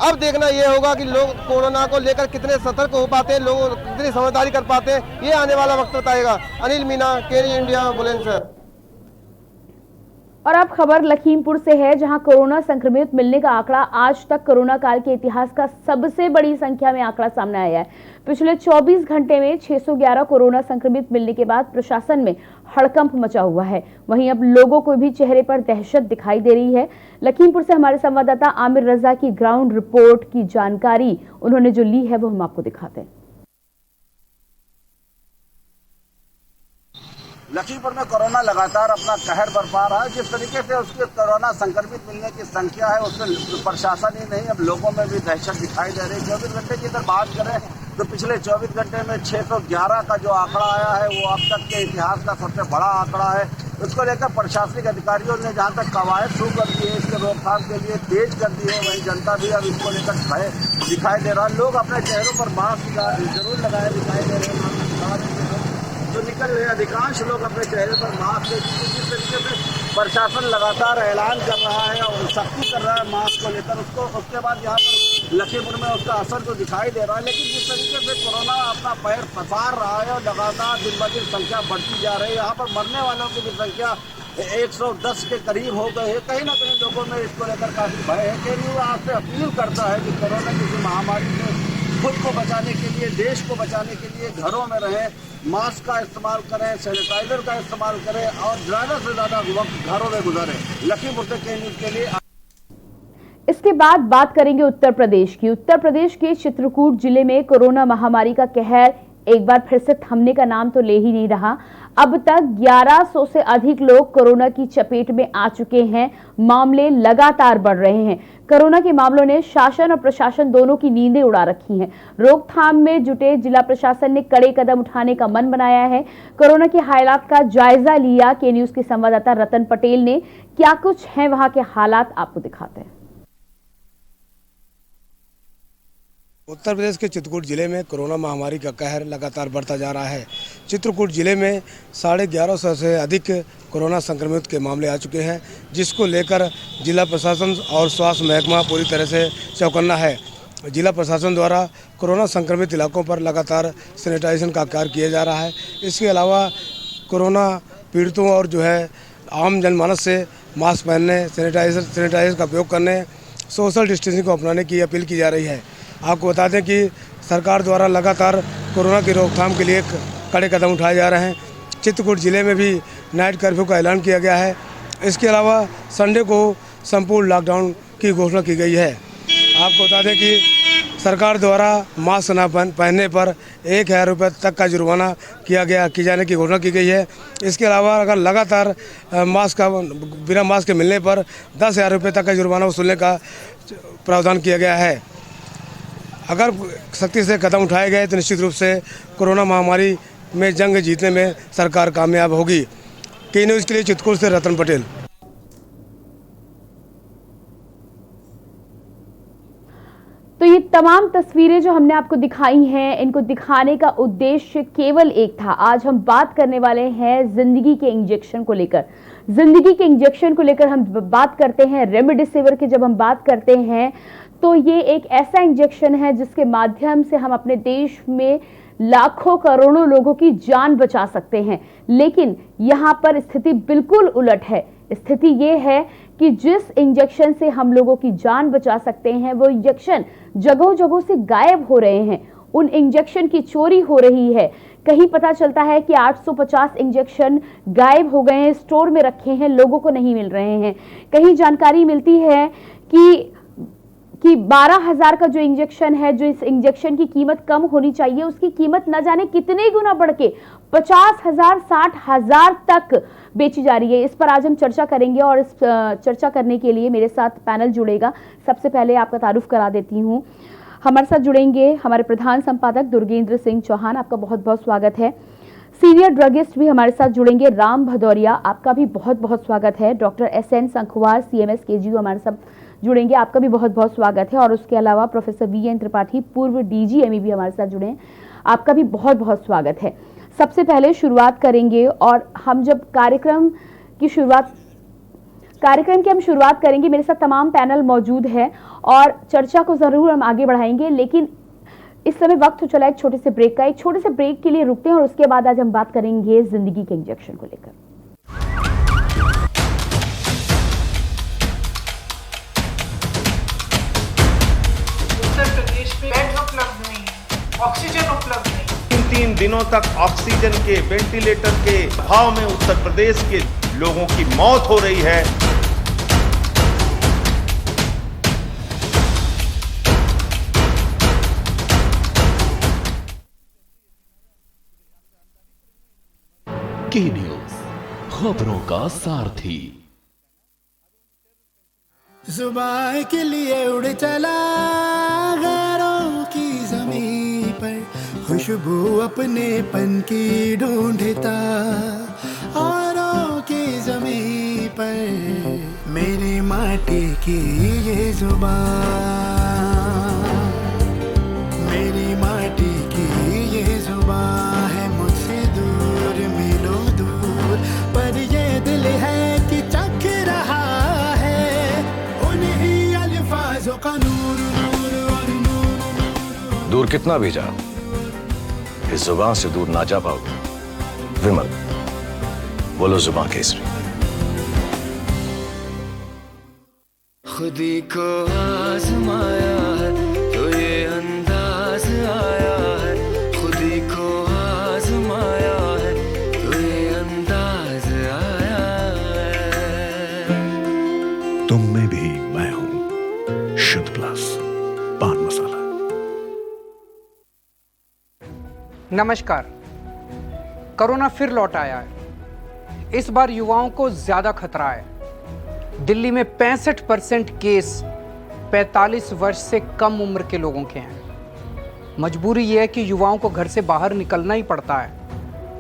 अब देखना ये होगा कि लोग कोरोना को लेकर कितने सतर्क हो पाते हैं, लोग कितनी समझदारी कर पाते हैं, ये आने वाला वक्त बताएगा। अनिल मीना, केरी इंडिया, बुलंदशहर। और अब खबर लखीमपुर से है, जहां कोरोना संक्रमित मिलने का आंकड़ा आज तक कोरोना काल के इतिहास का सबसे बड़ी संख्या में आंकड़ा सामने आया है। पिछले 24 घंटे में 611 कोरोना संक्रमित मिलने के बाद प्रशासन में हड़कंप मचा हुआ है। वहीं अब लोगों को भी चेहरे पर दहशत दिखाई दे रही है। लखीमपुर से हमारे संवाददाता आमिर रजा की ग्राउंड रिपोर्ट की जानकारी उन्होंने जो ली है वो हम आपको दिखाते हैं। लखीमपुर में कोरोना लगातार अपना कहर बरपा रहा है। जिस तरीके से उसके कोरोना संक्रमित मिलने की संख्या है, उसमें प्रशासन ही नहीं, अब लोगों में भी दहशत दिखाई दे रही है। 24 घंटे की अगर बात करें तो पिछले 24 घंटे में 611 का जो आंकड़ा आया है वो अब तक के इतिहास का सबसे बड़ा आंकड़ा है। उसको लेकर प्रशासनिक अधिकारियों ने जहाँ तक कवायद शुरू कर दी है, इसके रोकथाम के लिए तेज कर दी है, वहीं जनता भी अब इसको लेकर भय दिखाई दे रहा है। लोग अपने चेहरों पर मास्क जरूर लगाए दिखाई दे रहे हैं। जो निकल रहे हैं अधिकांश लोग अपने चेहरे पर मास्क, जिस तरीके से प्रशासन लगातार ऐलान कर रहा है और सख्ती कर रहा है मास्क को लेकर उसके बाद यहाँ पर लखीमपुर में उसका असर तो दिखाई दे रहा है। लेकिन जिस तरीके से कोरोना अपना पैर पसार रहा है और लगातार दिन ब दिन संख्या बढ़ती जा रही है, यहाँ पर मरने वालों की भी संख्या 110 के करीब हो गए हैं। कहीं ना कहीं लोगों में इसको लेकर काफी भय है। केजरीवाल आपसे अपील करता है कि कोरोना की महामारी से खुद को बचाने के लिए, देश को बचाने के लिए घरों में रहें, मास्क का इस्तेमाल करें, सैनिटाइजर का इस्तेमाल करें और ज़्यादा से ज़्यादा वक्त घरों में गुजारें। लखीमपुर से के न्यूज़ के लिए। इसके बाद बात करेंगे उत्तर प्रदेश की। उत्तर प्रदेश के चित्रकूट जिले में कोरोना महामारी का कहर एक बार फिर से थमने का नाम तो ले ही नहीं रहा। अब तक 1100 से अधिक लोग कोरोना की चपेट में आ चुके हैं। मामले लगातार बढ़ रहे हैं। कोरोना के मामलों ने शासन और प्रशासन दोनों की नींदें उड़ा रखी हैं। रोकथाम में जुटे जिला प्रशासन ने कड़े कदम उठाने का मन बनाया है। कोरोना के हालात का जायजा लिया। के न्यूज़ के संवाददाता रतन पटेल ने। क्या कुछ है वहां के हालात, आपको दिखाते हैं। उत्तर प्रदेश के चित्रकूट जिले में कोरोना महामारी का कहर लगातार बढ़ता जा रहा है। चित्रकूट जिले में 1150 से अधिक कोरोना संक्रमित के मामले आ चुके हैं, जिसको लेकर जिला प्रशासन और स्वास्थ्य महकमा पूरी तरह से चौकन्ना है। जिला प्रशासन द्वारा कोरोना संक्रमित इलाकों पर लगातार सैनिटाइजेशन का कार्य किया जा रहा है। इसके अलावा कोरोना पीड़ितों और जो है आम जनमानस से मास्क पहनने, सैनिटाइजर का उपयोग करने, सोशल डिस्टेंसिंग को अपनाने की अपील की जा रही है। आपको बता दें कि सरकार द्वारा लगातार कोरोना की रोकथाम के लिए कड़े कदम उठाए जा रहे हैं। चित्रकूट जिले में भी नाइट कर्फ्यू का ऐलान किया गया है। इसके अलावा संडे को संपूर्ण लॉकडाउन की घोषणा की गई है। आपको बता दें कि सरकार द्वारा मास्क न पहनने पर 1000 रुपये तक का जुर्माना किए जाने की घोषणा की गई है। इसके अलावा अगर लगातार बिना मास्क के मिलने पर 10,000 रुपये तक का जुर्माना वसूलने का प्रावधान किया गया है। अगर सख्ती से कदम उठाए गए तो निश्चित रूप से कोरोना महामारी में जंग जीतने में सरकार कामयाब होगी। के न्यूज़ के लिए चित्रकूट से रतन पटेल। तो ये तमाम तस्वीरें जो हमने आपको दिखाई हैं, इनको दिखाने का उद्देश्य केवल एक था। आज हम बात करने वाले हैं जिंदगी के इंजेक्शन को लेकर। जिंदगी के इंजेक्शन को लेकर हम बात करते हैं। रेमडेसिविर की जब हम बात करते हैं तो ये एक ऐसा इंजेक्शन है जिसके माध्यम से हम अपने देश में लाखों करोड़ों लोगों की जान बचा सकते हैं। लेकिन यहाँ पर स्थिति बिल्कुल उलट है। स्थिति ये है कि जिस इंजेक्शन से हम लोगों की जान बचा सकते हैं वो इंजेक्शन जगहों जगहों से गायब हो रहे हैं। उन इंजेक्शन की चोरी हो रही है। कहीं पता चलता है कि 850 इंजेक्शन गायब हो गए हैं, स्टोर में रखे हैं, लोगों को नहीं मिल रहे हैं। कहीं जानकारी मिलती है कि 12,000 का जो इंजेक्शन है, जो इस इंजेक्शन की कीमत कम होनी चाहिए, उसकी कीमत न जाने कितने गुना बढ़ के 50,000 60,000 तक बेची जा रही है। इस पर आज हम चर्चा करेंगे और इस चर्चा करने के लिए मेरे साथ पैनल जुड़ेगा। सबसे पहले आपका तारुफ करा देती हूँ। हमारे साथ जुड़ेंगे हमारे प्रधान संपादक दुर्गेंद्र सिंह चौहान, आपका बहुत बहुत स्वागत है। सीनियर ड्रगिस्ट भी हमारे साथ जुड़ेंगे, राम भदौरिया, आपका भी बहुत बहुत स्वागत है। Doctor SN Sankhwar CMS KGU हमारे साथ जुड़ेंगे, आपका भी बहुत बहुत स्वागत है। और उसके अलावा प्रोफेसर VN त्रिपाठी, पूर्व DGME भी हमारे साथ जुड़े हैं, आपका भी बहुत बहुत स्वागत है। सबसे पहले शुरुआत करेंगे और हम जब कार्यक्रम की शुरुआत करेंगे, मेरे साथ तमाम पैनल मौजूद है और चर्चा को जरूर हम आगे बढ़ाएंगे। लेकिन इस समय वक्त हो चला एक छोटे से ब्रेक का। एक छोटे से ब्रेक के लिए रुकते हैं और उसके बाद आज हम बात करेंगे जिंदगी के इंजेक्शन को लेकर। उत्तर प्रदेश में बेड उपलब्ध नहीं है, ऑक्सीजन उपलब्ध नहीं। 3 दिनों तक ऑक्सीजन के, वेंटिलेटर के अभाव में उत्तर प्रदेश के लोगों की मौत हो रही है। के न्यूज़, खबरों का सारथी। जुबान के लिए उड़ चला गैरों की ज़मीं पर, खुशबू अपने पन की ढूंढता औरों की ज़मीं पर। मेरी माटी की ये जुबान, मेरी माटी की ये जुबान है मुझसे दूर, मिलो दूर, पर ये दिल है कि दूर कितना भी जा, इस जुबान से दूर ना जा पाओगे। विमल, बोलो जुबान केसरी। खुदी को आजमाया है तो ये अंदाज आया है, खुदी को आजमाया है तो ये अंदाज आया है। तुम में भी मैं हूं, शुद्ध प्लस पान मसाला। नमस्कार। कोरोना फिर लौट आया है। इस बार युवाओं को ज्यादा खतरा है। दिल्ली में 65% केस 45 वर्ष से कम उम्र के लोगों के हैं। मजबूरी यह है कि युवाओं को घर से बाहर निकलना ही पड़ता है,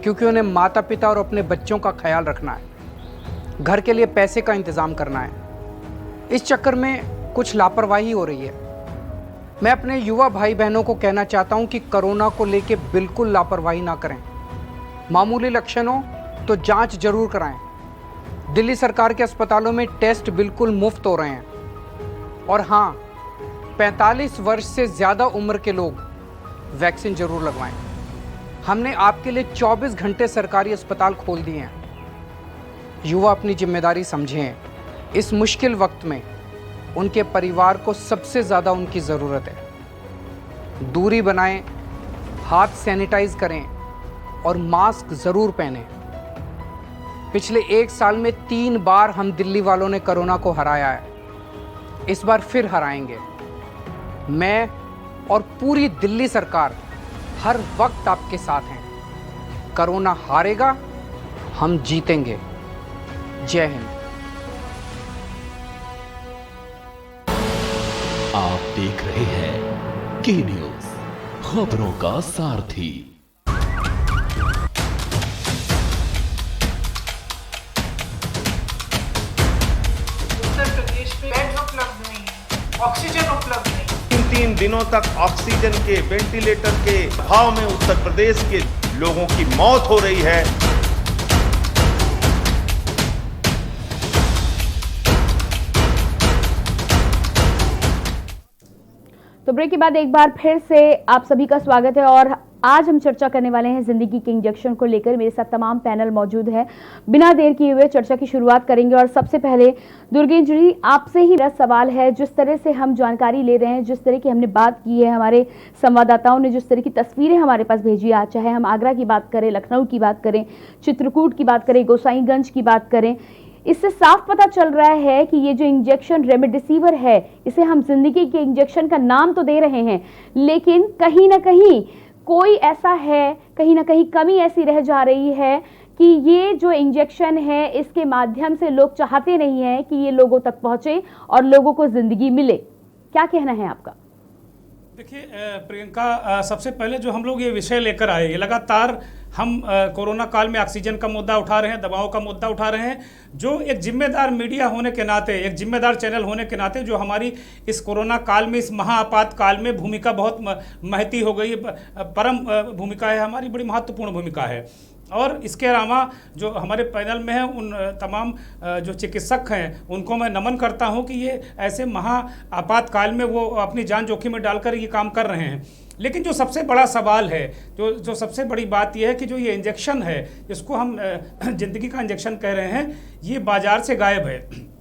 क्योंकि उन्हें माता पिता और अपने बच्चों का ख्याल रखना है, घर के लिए पैसे का इंतजाम करना है। इस चक्कर में कुछ लापरवाही हो रही है। मैं अपने युवा भाई बहनों को कहना चाहता हूं कि कोरोना को लेकर बिल्कुल लापरवाही ना करें। मामूली लक्षण हो तो जांच जरूर कराएं। दिल्ली सरकार के अस्पतालों में टेस्ट बिल्कुल मुफ्त हो रहे हैं। और हाँ, 45 वर्ष से ज़्यादा उम्र के लोग वैक्सीन जरूर लगवाएं। हमने आपके लिए 24 घंटे सरकारी अस्पताल खोल दिए हैं। युवा अपनी जिम्मेदारी समझें। इस मुश्किल वक्त में उनके परिवार को सबसे ज़्यादा उनकी ज़रूरत है। दूरी बनाएं, हाथ सैनिटाइज करें और मास्क ज़रूर पहनें। पिछले 1 साल में 3 बार हम दिल्ली वालों ने कोरोना को हराया है। इस बार फिर हराएंगे। मैं और पूरी दिल्ली सरकार हर वक्त आपके साथ हैं। कोरोना हारेगा, हम जीतेंगे। जय हिंद। आप देख रहे हैं के न्यूज, खबरों का सारथी। ऑक्सीजन उपलब्ध नहीं। 3 दिनों तक ऑक्सीजन के, वेंटिलेटर के अभाव में उत्तर प्रदेश के लोगों की मौत हो रही है। तो ब्रेक के बाद एक बार फिर से आप सभी का स्वागत है और आज हम चर्चा करने वाले हैं जिंदगी के इंजेक्शन को लेकर। मेरे साथ तमाम पैनल मौजूद है। बिना देर किए हुए चर्चा की शुरुआत करेंगे और सबसे पहले दुर्गेश जी, आपसे ही मेरा सवाल है। जिस तरह से हम जानकारी ले रहे हैं, जिस तरह की हमने बात की है, हमारे संवाददाताओं ने जिस तरह की तस्वीरें हमारे पास भेजी है, चाहे हम आगरा की बात करें, लखनऊ की बात करें, चित्रकूट की बात करें, गोसाईगंज की बात करें, इससे साफ पता चल रहा है कि ये जो इंजेक्शन रेमडेसिविर है, इसे हम जिंदगी के इंजेक्शन का नाम तो दे रहे हैं, लेकिन कहीं ना कहीं कोई ऐसा है, कहीं ना कहीं कमी ऐसी रह जा रही है कि ये जो इंजेक्शन है, इसके माध्यम से लोग चाहते नहीं हैं कि ये लोगों तक पहुंचे और लोगों को जिंदगी मिले। क्या कहना है आपका? देखिए प्रियंका, सबसे पहले जो हम लोग ये विषय लेकर आए, ये लगातार हम कोरोना काल में ऑक्सीजन का मुद्दा उठा रहे हैं, दवाओं का मुद्दा उठा रहे हैं, जो एक जिम्मेदार मीडिया होने के नाते, एक जिम्मेदार चैनल होने के नाते जो हमारी इस कोरोना काल में, इस महाआपात काल में भूमिका बहुत महती हो गई, परम भूमिका है हमारी, बड़ी महत्वपूर्ण भूमिका है। और इसके अलावा जो हमारे पैनल में हैं, उन तमाम जो चिकित्सक हैं, उनको मैं नमन करता हूं कि ये ऐसे महाआपातकाल में वो अपनी जान जोखिम में डालकर ये काम कर रहे हैं। लेकिन जो सबसे बड़ा सवाल है, जो सबसे बड़ी बात यह है कि जो ये इंजेक्शन है, इसको हम ज़िंदगी का इंजेक्शन कह रहे हैं, ये बाजार से गायब है।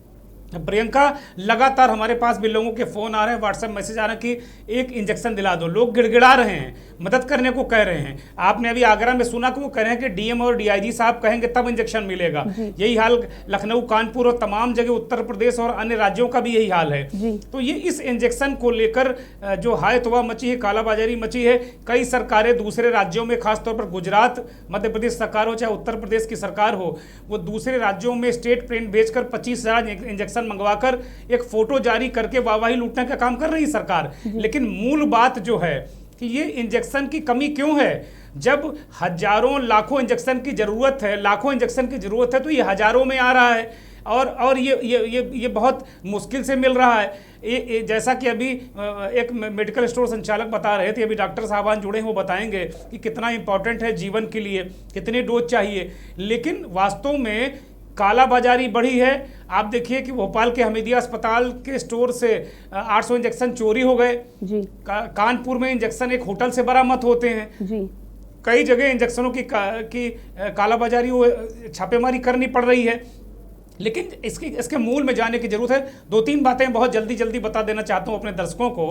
प्रियंका, लगातार हमारे पास भी लोगों के फ़ोन आ रहे हैं, व्हाट्सएप मैसेज आ रहे हैं कि एक इंजेक्शन दिला दो। लोग गिड़गिड़ा रहे हैं, मदद करने को कह रहे हैं। आपने अभी आगरा में सुना कि वो कह रहे हैं कि डीएम और डीआईजी साहब कहेंगे तब इंजेक्शन मिलेगा। यही हाल लखनऊ, कानपुर और तमाम जगह उत्तर प्रदेश और अन्य राज्यों का भी यही हाल है। तो ये इस इंजेक्शन को लेकर जो हाय तौबा मची है, कालाबाजारी मची है। कई सरकारें दूसरे राज्यों में, खासतौर पर गुजरात, मध्य प्रदेश सरकार हो चाहे उत्तर प्रदेश की सरकार हो, वो दूसरे राज्यों में स्टेट प्रिंट भेजकर 25,000 इंजेक्शन मंगवाकर एक फोटो जारी करके वाहवाही लूटने का काम कर रही सरकार। लेकिन मूल बात जो है कि ये इंजेक्शन की कमी क्यों है? जब हजारों लाखों इंजेक्शन की जरूरत है, लाखों इंजेक्शन की जरूरत है, तो ये हजारों में आ रहा है और ये बहुत मुश्किल से मिल रहा है। जैसा कि अभी एक मेडिकल स्टोर संचालक बता रहे थे, अभी डॉक्टर साहबान जुड़े हैं, वो बताएंगे कि कितना इंपॉर्टेंट है जीवन के लिए, कितने डोज चाहिए। लेकिन वास्तव में कालाबाजारी बढ़ी है। आप देखिए कि भोपाल के हमीदिया अस्पताल के स्टोर से 800 इंजेक्शन चोरी हो गए जी। कानपुर में इंजेक्शन एक होटल से बरामद होते हैं जी। कई जगह इंजेक्शनों की कालाबाजारी छापेमारी करनी पड़ रही है। लेकिन इसके मूल में जाने की जरूरत है। 2-3 बातें बहुत जल्दी बता देना चाहता हूं अपने दर्शकों को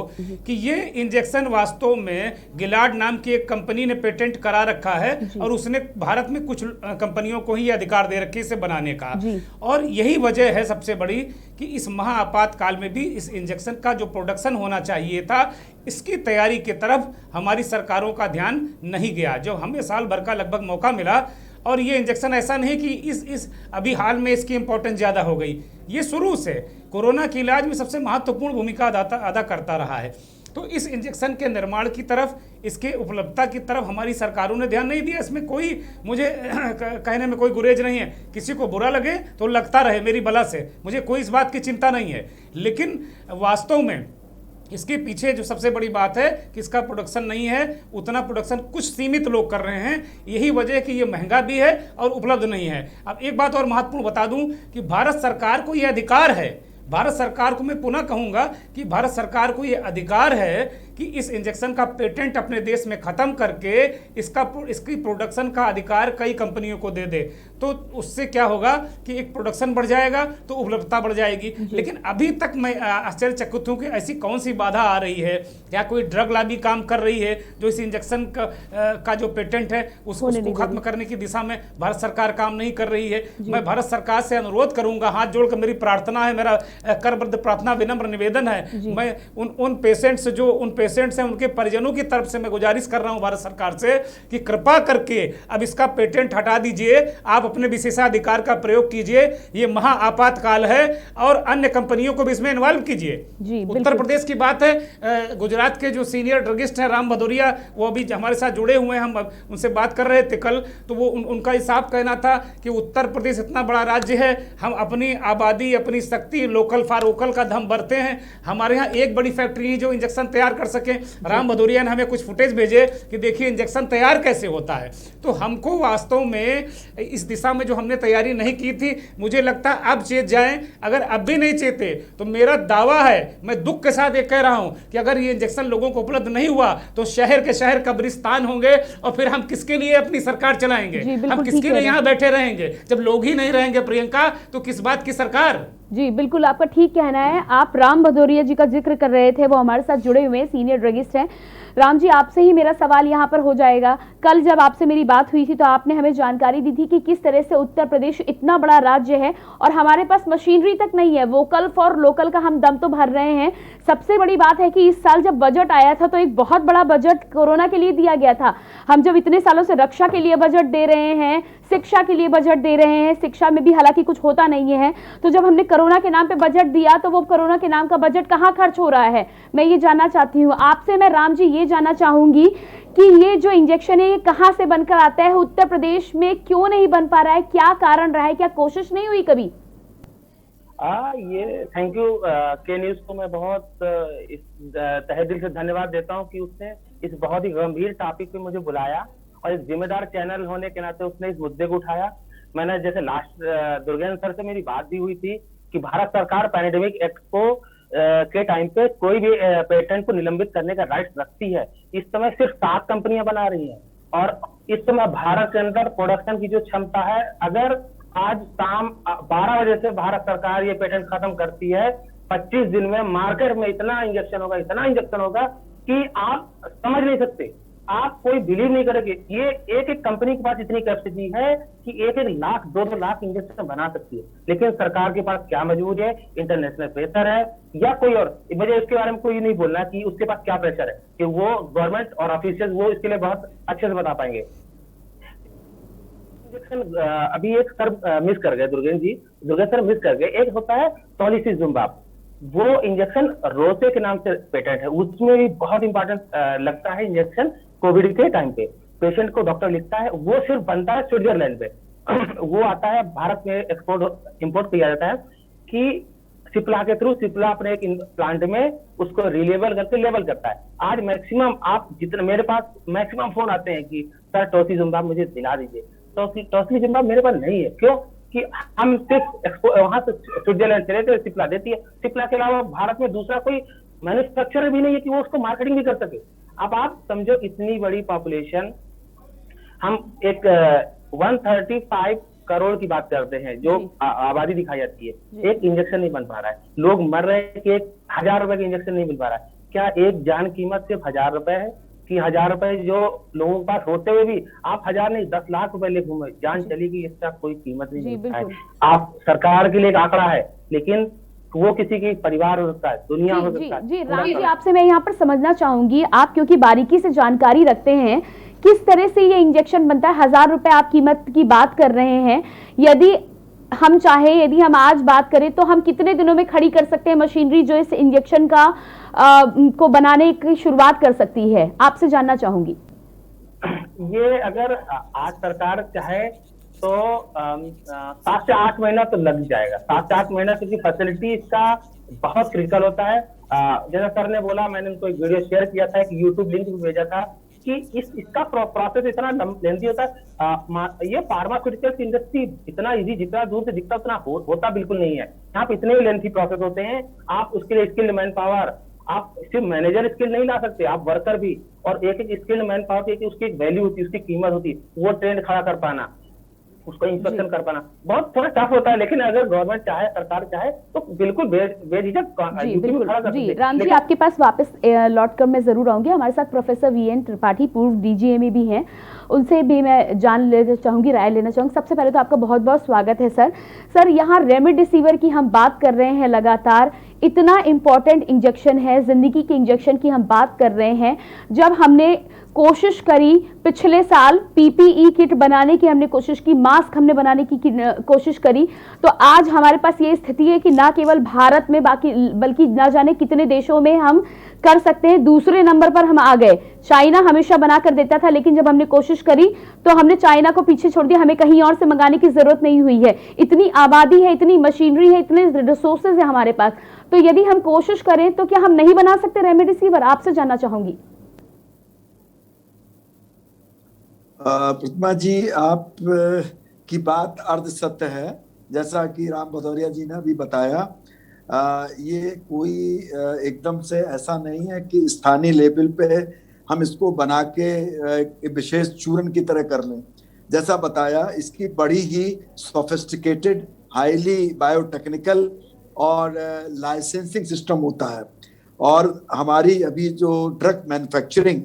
कि ये इंजेक्शन वास्तव में गिलाड नाम की एक कंपनी ने पेटेंट करा रखा है और उसने भारत में कुछ कंपनियों को ही अधिकार दे रखे इसे बनाने का। और यही वजह है सबसे बड़ी कि इस महाआपातकाल में भी इस इंजेक्शन का जो प्रोडक्शन होना चाहिए था इसकी तैयारी की तरफ हमारी सरकारों का ध्यान नहीं गया। जो हमें साल भर का लगभग मौका मिला और ये इंजेक्शन ऐसा नहीं कि इस अभी हाल में इसकी इंपॉर्टेंस ज़्यादा हो गई, ये शुरू से कोरोना के इलाज में सबसे महत्वपूर्ण भूमिका अदा करता रहा है। तो इस इंजेक्शन के निर्माण की तरफ, इसके उपलब्धता की तरफ हमारी सरकारों ने ध्यान नहीं दिया। इसमें कोई मुझे कहने में कोई गुरेज नहीं है, किसी को बुरा लगे तो लगता रहे मेरी बला से, मुझे कोई इस बात की चिंता नहीं है। लेकिन वास्तव में इसके पीछे जो सबसे बड़ी बात है कि इसका प्रोडक्शन नहीं है, उतना प्रोडक्शन कुछ सीमित लोग कर रहे हैं। यही वजह है कि ये महंगा भी है और उपलब्ध नहीं है। अब एक बात और महत्वपूर्ण बता दूं कि भारत सरकार को ये अधिकार है, भारत सरकार को मैं पुनः कहूंगा कि भारत सरकार को ये अधिकार है कि इस इंजेक्शन का पेटेंट अपने देश में खत्म करके इसकी प्रोडक्शन का अधिकार कई कंपनियों को दे दे। तो उससे क्या होगा कि एक प्रोडक्शन बढ़ जाएगा तो उपलब्धता बढ़ जाएगी। लेकिन अभी तक मैं आश्चर्यचकित हूं कि ऐसी कौन सी बाधा आ रही है, या कोई ड्रग लॉबी काम कर रही है जो इस इंजेक्शन का जो पेटेंट है उसको खत्म करने की दिशा में भारत सरकार काम नहीं कर रही है। मैं भारत सरकार से अनुरोध करूंगा, हाथ जोड़कर मेरी प्रार्थना है, मेरा करबद्ध प्रार्थना विनम्र निवेदन है, मैं उन पेशेंट्स हैं उनके परिजनों की तरफ से मैं गुजारिश कर रहा हूं भारत सरकार से कि कृपा करके अब इसका पेटेंट हटा दीजिए, आप अपने विशेषाधिकार का प्रयोग कीजिए। ये महाआपातकाल है और अन्य कंपनियों को भी इसमें इन्वॉल्व कीजिए। उत्तर प्रदेश की बात है, गुजरात के जो सीनियर ड्रगिस्ट हैं राम भदौरिया, वो अभी हमारे साथ जुड़े हुए हैं, हम उनसे बात कर रहे थे कल, तो वो उनका हिसाब कहना था कि उत्तर प्रदेश इतना बड़ा राज्य है, हम अपनी आबादी, अपनी शक्ति, लोकल फॉर वोकल का दम भरते हैं। हमारे यहाँ एक बड़ी फैक्ट्री जो इंजेक्शन तैयार कर सके। राम भदौरिया ने हमें कुछ फुटेज भेजे कि देखिए इंजेक्शन तैयार कैसे होता है। तो हमको वास्तव में इस दिशा में जो हमने तैयारी नहीं की थी, मुझे लगता है अब चेत जाएं। अगर अब भी नहीं चेते तो मेरा दावा है, मैं दुख के साथ ये कह रहा हूं कि अगर ये इंजेक्शन लोगों को उपलब्ध नहीं हुआ तो शहर के शहर कब्रिस्तान होंगे और फिर हम किसके लिए अपनी सरकार चलाएंगे, हम किसके लिए यहाँ बैठे रहेंगे। जब लोग ही नहीं रहेंगे प्रियंका तो किस बात की सरकार। जी बिल्कुल, आपका ठीक कहना है। आप राम भदौरिया जी का जिक्र कर रहे थे, वो हमारे साथ जुड़े हुए सीनियर ड्रगिस्ट हैं। राम जी, आपसे ही मेरा सवाल यहाँ पर हो जाएगा। कल जब आपसे मेरी बात हुई थी तो आपने हमें जानकारी दी थी कि किस तरह से उत्तर प्रदेश इतना बड़ा राज्य है और हमारे पास मशीनरी तक नहीं है। वोकल फॉर लोकल का हम दम तो भर रहे हैं। सबसे बड़ी बात है कि इस साल जब बजट आया था तो एक बहुत बड़ा बजट कोरोना के लिए दिया गया था। हम जब इतने सालों से रक्षा के लिए बजट दे रहे हैं, शिक्षा के लिए बजट दे रहे हैं, शिक्षा में भी हालांकि कुछ होता नहीं है, तो जब हमने कोरोना के नाम पे बजट दिया तो वो कोरोना के नाम का बजट कहाँ खर्च हो रहा है, मैं ये जानना चाहती हूँ आपसे। मैं राम जी ये जानना चाहूंगी कि ये जो इंजेक्शन है ये कहाँ से बनकर आता है, उत्तर प्रदेश में क्यों नहीं बन पा रहा है, क्या कारण रहा है, क्या कोशिश नहीं हुई कभी? ये थैंक यू के न्यूज को मैं बहुत तहे दिल से धन्यवाद देता हूँ कि उसने इस बहुत ही गंभीर टॉपिक पे मुझे बुलाया और एक जिम्मेदार चैनल होने के नाते उसने इस मुद्दे को उठाया। मैंने जैसे लास्ट दुर्गेंद्र सर से मेरी बात भी हुई थी कि भारत सरकार पैंडेमिक एक्ट को के टाइम पे कोई भी पेटेंट को निलंबित करने का राइट रखती है। इस समय सिर्फ 7 कंपनियां बना रही हैं और इस समय भारत के अंदर प्रोडक्शन की जो क्षमता है, अगर आज शाम 12 बजे से भारत सरकार ये पेटेंट खत्म करती है, 25 दिन में मार्केट में इतना इंजेक्शन होगा कि आप समझ नहीं सकते, आप कोई बिलीव नहीं करेंगे। ये एक कंपनी के पास इतनी कैपेसिटी है कि 1-1 लाख 2-2 लाख इंजेक्शन बना सकती है, लेकिन सरकार के पास क्या मजबूर है, इंटरनेशनल प्रेशर है या कोई और। मुझे इसके बारे में कोई नहीं बोलना कि उसके पास क्या प्रेशर है, कि वो गवर्नमेंट और ऑफिशियल वो इसके लिए बहुत अच्छे से बता पाएंगे। इंजेक्शन अभी एक सर मिस कर गए, दुर्गेंद्र सर मिस कर गए। एक होता है टोलिसिजुमैब, वो इंजेक्शन रोसे के नाम से पेटेंट है, उसमें भी बहुत इंपॉर्टेंट लगता है इंजेक्शन। कोविड के टाइम पे पेशेंट को डॉक्टर लिखता है, वो सिर्फ बनता है स्विट्जरलैंड पे वो आता है भारत में एक्सपोर्ट इंपोर्ट किया जाता है कि सिप्ला के थ्रू, सिप्ला अपने एक प्लांट में उसको रिलेबल करके लेबल करता है। आज मैक्सिमम आप जितने मेरे पास मैक्सिमम फोन आते हैं कि सर टोसिलिजुमैब मुझे दिला दीजिए, टोसिलिजुमैब मेरे पास नहीं है। क्यों? कि हम सिर्फ वहां से स्विट्जरलैंड चले थे, सिप्ला देती है, सिप्ला के अलावा भारत में दूसरा कोई मैन्युफैक्चरर भी नहीं है कि वो उसको मार्केटिंग भी कर सके। अब आप समझो इतनी बड़ी पॉपुलेशन, हम एक 135 करोड़ की बात करते हैं जो आबादी दिखाई जाती है, एक इंजेक्शन नहीं बन पा रहा है, लोग मर रहे हैं कि 1,000 रुपए का इंजेक्शन नहीं मिल पा रहा है। क्या एक जान कीमत सिर्फ 1,000 रुपए है कि 1,000 रुपए जो लोगों के पास होते हुए भी आप 1,000 नहीं 10 लाख रुपए ले घूमे, जान चलेगी, इसका कोई कीमत नहीं मिलता है। आप सरकार के लिए एक आंकड़ा है, लेकिन वो किसी की परिवार हो सकता है, दुनिया हो सकता है। जी राम जी, आपसे मैं यहाँ पर समझना चाहूंगी, आप क्योंकि बारीकी से जानकारी रखते हैं किस तरह से ये इंजेक्शन बनता है। 1,000 रुपए आप कीमत की बात कर रहे हैं, यदि हम चाहे, यदि हम आज बात करें तो हम कितने दिनों में खड़ी कर सकते हैं मशीनरी जो इस इंजेक्शन का को बनाने की शुरुआत कर सकती है? आपसे जानना चाहूंगी। ये अगर आज सरकार चाहे तो 7 से 8 महीना तो लग जाएगा, 7 से 8 महीना, क्योंकि फैसिलिटी इसका बहुत क्रिटिकल होता है। जैसा सर ने बोला, मैंने उनको एक वीडियो शेयर किया था, एक यूट्यूब लिंक भी भेजा था कि इसका प्रोसेस इतना लेंथी होता है। ये फार्मास्यूटिकल्स इंडस्ट्री इतना इजी, जितना दूर से दिखता उतना होता बिल्कुल नहीं है। यहाँ पे इतने लेंथी प्रोसेस होते हैं, आप उसके लिए स्किल्ड मैन पावर, आप सिर्फ मैनेजर स्किल नहीं ला सकते, आप वर्कर भी, और एक एक स्किल्ड मैन पावर की उसकी एक वैल्यू होती है, उसकी कीमत होती है, वो ट्रेंड खड़ा कर पाना, उसको इंस्पेक्शन कर पाना बहुत थोड़ा टफ होता है। लेकिन अगर गवर्नमेंट चाहे, सरकार चाहे तो बिल्कुल बेझिझक खड़ा कर जी राम जी, आपके पास वापस लौट कर मैं जरूर आऊंगी। हमारे साथ प्रोफेसर वीएन त्रिपाठी पूर्व डीजीएमई भी हैं, उनसे भी मैं जान लेना चाहूंगी, राय लेना चाहूंगी। सबसे पहले तो आपका बहुत बहुत स्वागत है सर। सर, यहाँ रेमडेसिविर की हम बात कर रहे हैं, लगातार इतना इम्पोर्टेंट इंजेक्शन है, जिंदगी के इंजेक्शन की हम बात कर रहे हैं। जब हमने कोशिश करी पिछले साल पीपीई किट बनाने की, हमने कोशिश की, मास्क हमने बनाने की कोशिश करी, तो आज हमारे पास ये स्थिति है कि ना केवल भारत में बल्कि ना जाने कितने देशों में हम कर सकते हैं। दूसरे नंबर पर हम आ गए। चाइना हमेशा बना कर देता था, लेकिन जब हमने कोशिश करी तो हमने चाइना को पीछे छोड़ दिया, हमें कहीं और से मंगाने की जरूरत नहीं हुई है। इतनी आबादी है, इतनी मशीनरी है, इतने रिसोर्सेज है हमारे पास, तो यदि हम कोशिश करें तो क्या हम नहीं बना सकते रेमडेसिविर? आपसे जानना चाहूंगी। प्रतिमा जी, आप की बात अर्ध सत्य है। जैसा कि राम भदौरिया जी ने भी बताया, ये कोई एकदम से ऐसा नहीं है कि स्थानीय लेवल पे हम इसको बना के विशेष चूर्ण की तरह कर लें। जैसा बताया, इसकी बड़ी ही सोफिस्टिकेटेड, हाईली बायोटेक्निकल और लाइसेंसिंग सिस्टम होता है। और हमारी अभी जो ड्रग मैन्युफैक्चरिंग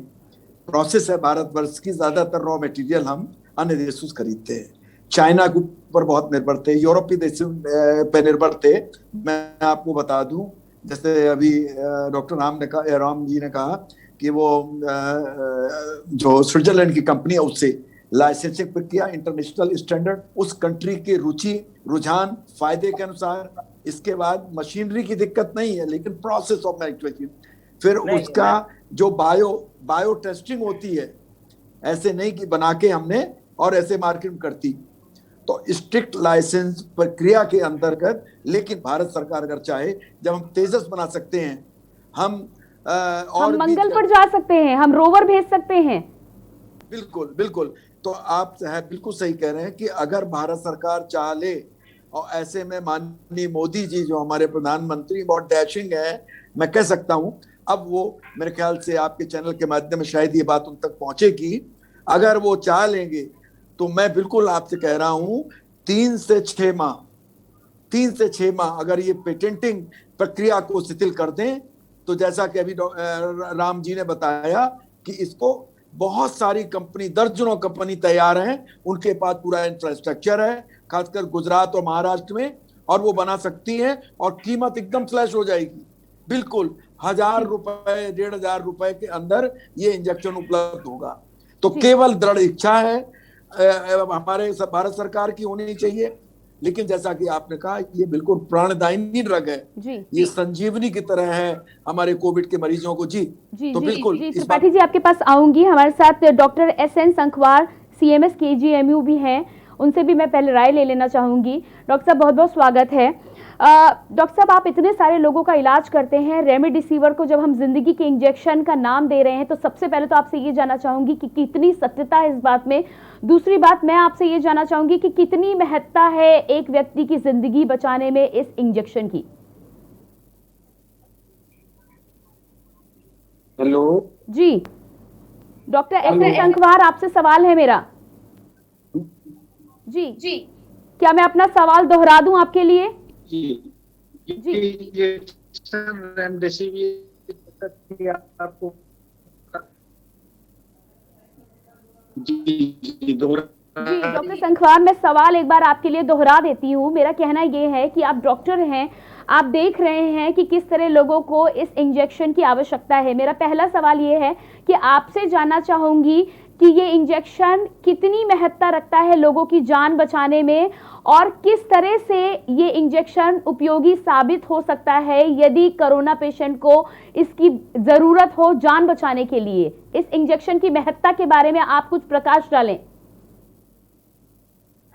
प्रोसेस है भारतवर्ष की, ज्यादातर रॉ मटेरियल हम अन्य देशों से खरीदते हैं। चाइना के ऊपर बहुत निर्भर थे, यूरोपीय देशों पे निर्भर थे। मैं आपको बता दूं, जैसे अभी डॉक्टर राम जी ने कहा कि वो जो स्विट्जरलैंड की कंपनी है उससे लाइसेंसिंग प्रक्रिया, इंटरनेशनल स्टैंडर्ड, उस कंट्री की रुचि, रुझान, फायदे के अनुसार। इसके बाद मशीनरी की दिक्कत नहीं है, लेकिन प्रोसेस ऑफ मैन्युफैक्चरिंग, फिर उसका जो बायो टेस्टिंग होती है, ऐसे नहीं कि बना के हमने और ऐसे मार्केट करती, तो स्ट्रिक्ट लाइसेंस प्रक्रिया के अंतर्गत। लेकिन भारत सरकार अगर चाहे, जब हम तेजस बना सकते हैं, हम मंगल पर जा सकते हैं, हम रोवर भेज सकते हैं। बिल्कुल बिल्कुल, तो आप बिल्कुल सही कह रहे हैं कि अगर भारत सरकार चाह ले, और ऐसे में माननीय मोदी जी जो हमारे प्रधानमंत्री बहुत डैशिंग है, मैं कह सकता हूं, अब वो मेरे ख्याल से आपके चैनल के माध्यम में शायद ये बात उन तक पहुंचेगी। अगर वो चाह लेंगे तो मैं बिल्कुल आपसे कह रहा हूं 3 से 6 माह अगर ये पेटेंटिंग प्रक्रिया को शिथिल कर दें, तो जैसा कि अभी राम जी ने बताया कि इसको बहुत सारी कंपनी, दर्जनों कंपनी तैयार हैं, उनके पास पूरा इंफ्रास्ट्रक्चर है, खासकर गुजरात और महाराष्ट्र में, और वो बना सकती हैं और कीमत एकदम स्लैश हो जाएगी। बिल्कुल 1,000 रुपए, 1,500 रुपए के अंदर ये इंजेक्शन उपलब्ध होगा। तो केवल दृढ़ इच्छा है हमारे भारत सरकार की होनी चाहिए। लेकिन जैसा कि आपने कहा, ये बिल्कुल प्राणदायिनी ड्रग है, ये संजीवनी की तरह है हमारे कोविड के मरीजों को। जी तो बिल्कुल। त्रिपाठी जी, आपके पास आऊंगी। हमारे साथ doctor SN Sankhwar CMS KGMU भी हैं, उनसे भी मैं पहले राय ले लेना चाहूँगी। डॉक्टर साहब बहुत बहुत स्वागत है। डॉक्टर साहब, आप इतने सारे लोगों का इलाज करते हैं, रेमडेसिविर को जब हम जिंदगी के इंजेक्शन का नाम दे रहे हैं, तो सबसे पहले तो आपसे ये जानना चाहूँगी कि कितनी सत्यता है इस बात में। दूसरी बात मैं आपसे ये जानना चाहूँगी कि कितनी महत्ता है एक व्यक्ति की जिंदगी बचाने में इस इंजेक्शन की। हेलो जी डॉक्टर एस शंखवार, आपसे सवाल है मेरा। जी क्या मैं अपना सवाल दोहरा दूं आपके लिए? आपको जी डॉक्टर शंखवार, मैं सवाल एक बार आपके लिए दोहरा देती हूँ। मेरा कहना ये है कि आप डॉक्टर हैं, आप देख रहे हैं कि किस तरह लोगों को इस इंजेक्शन की आवश्यकता है। मेरा पहला सवाल ये है कि आपसे जानना चाहूँगी कि ये इंजेक्शन कितनी महत्ता रखता है लोगों की जान बचाने में, और किस तरह से ये इंजेक्शन उपयोगी साबित हो सकता है यदि कोरोना पेशेंट को इसकी ज़रूरत हो जान बचाने के लिए। इस इंजेक्शन की महत्ता के बारे में आप कुछ प्रकाश डालें।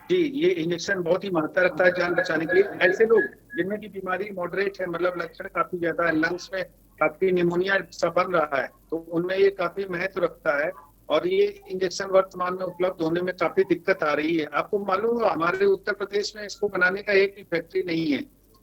जी, ये इंजेक्शन बहुत ही महत्ता रखता है जान बचाने के लिए। ऐसे लोग जिनमें की बीमारी मॉडरेट है, मतलब लक्षण काफी ज्यादा है, लंग्स में काफी निमोनिया सा बन रहा है, तो उनमें ये काफी महत्व रखता है। और ये इंजेक्शन वर्तमान में उपलब्ध होने में काफी दिक्कत आ रही है। आपको मालूम है हमारे उत्तर प्रदेश में इसको बनाने का एक भी फैक्ट्री नहीं है,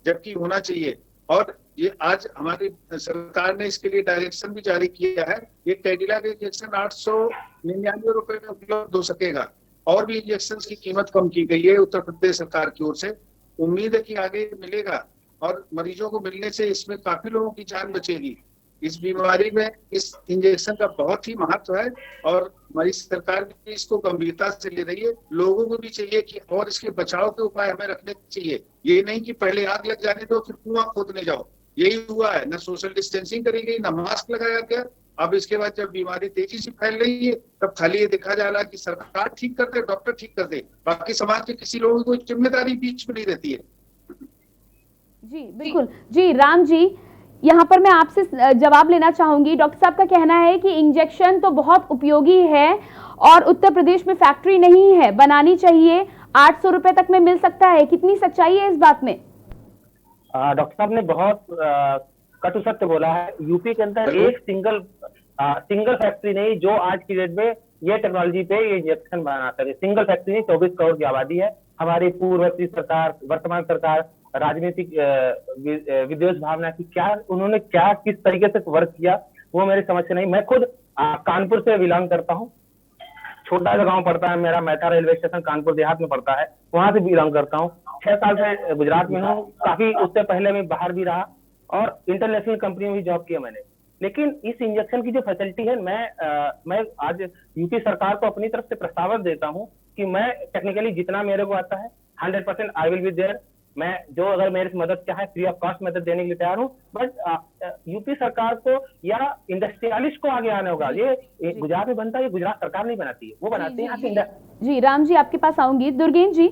जबकि होना चाहिए। और ये आज हमारी सरकार ने इसके लिए डायरेक्शन भी जारी किया है। ये कैडिला का इंजेक्शन 899 रुपए में उपलब्ध हो सकेगा। और भी इंजेक्शन की कीमत कम की गई है उत्तर प्रदेश सरकार की ओर से। उम्मीद है कि आगे मिलेगा और मरीजों को मिलने से इसमें काफी लोगों की जान बचेगी। इस बीमारी में इस इंजेक्शन का बहुत ही महत्व है और हमारी सरकार भी इसको गंभीरता से ले रही है। लोगों को भी चाहिए कि और इसके बचाव के उपाय हमें रखने चाहिए। ये नहीं कि पहले आग लग जाने दो फिर कुआं खोदने जाओ। यही हुआ है, न सोशल डिस्टेंसिंग करी गई, न मास्क लगाया गया। अब इसके बाद जब बीमारी तेजी से फैल रही है तब खाली ये देखा जा रहा है कि सरकार ठीक कर दे, डॉक्टर ठीक कर दे, बाकी समाज के किसी लोगों की कोई जिम्मेदारी बीच में नहीं रहती है। जी बिल्कुल। जी राम जी, यहाँ पर मैं आपसे जवाब लेना चाहूंगी। डॉक्टर साहब का कहना है कि इंजेक्शन तो बहुत उपयोगी है और उत्तर प्रदेश में फैक्ट्री नहीं है, बनानी चाहिए, 800 रुपए तक में मिल सकता है। कितनी सच्चाई है इस बात में? डॉक्टर साहब ने बहुत कटु सत्य बोला है। यूपी के अंदर एक सिंगल फैक्ट्री नहीं जो आज की डेट में ये टेक्नोलॉजी पे ये इंजेक्शन बना सके। सिंगल फैक्ट्री नहीं, 24 करोड़ की आबादी है। हमारी पूर्व सरकार, वर्तमान सरकार, राजनीतिक विद्वेष भावना की क्या उन्होंने क्या किस तरीके से वर्क किया वो मेरे समझ से नहीं। मैं खुद कानपुर से बिलोंग करता हूँ, छोटा सा गांव पड़ता है मेरा, मैथा रेलवे स्टेशन कानपुर देहात में पड़ता है, वहां से बिलोंग करता हूँ। 6 साल से गुजरात में हूँ, काफी उससे पहले मैं बाहर भी रहा और इंटरनेशनल कंपनी में भी जॉब किया मैंने। लेकिन इस इंजेक्शन की जो फैसिलिटी है, मैं आज यूपी सरकार को अपनी तरफ से प्रस्ताव देता हूँ कि मैं टेक्निकली जितना मेरे को आता है 100% आई विल बी देयर। मैं जो अगर मेरे से मदद चाहे फ्री ऑफ कॉस्ट मदद देने के लिए तैयार हूँ। बट यूपी सरकार को या इंडस्ट्रियलिस्ट को आगे आना होगा। ये गुजरात में बनता है, ये गुजरात सरकार नहीं बनाती है, वो बनाते हैं। जी राम जी, आपके पास आऊंगी। दुर्गेश जी,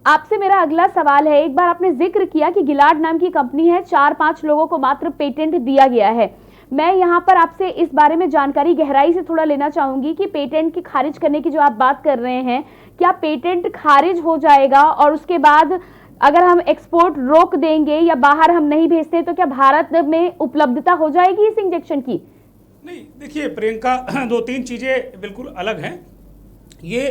आपसे मेरा अगला सवाल है। एक बार आपने जिक्र किया कि गिलाड नाम की कंपनी है, 4-5 लोगों को मात्र पेटेंट दिया गया है। मैं यहाँ पर आपसे इस बारे में जानकारी गहराई से थोड़ा लेना चाहूंगी कि पेटेंट की खारिज करने की जो आप बात कर रहे हैं, क्या पेटेंट खारिज हो जाएगा और उसके बाद अगर हम एक्सपोर्ट रोक देंगे या बाहर हम नहीं भेजते तो क्या भारत में उपलब्धता हो जाएगी इस इंजेक्शन की? नहीं, देखिए प्रियंका, 2-3 चीज़ें बिल्कुल अलग हैं। ये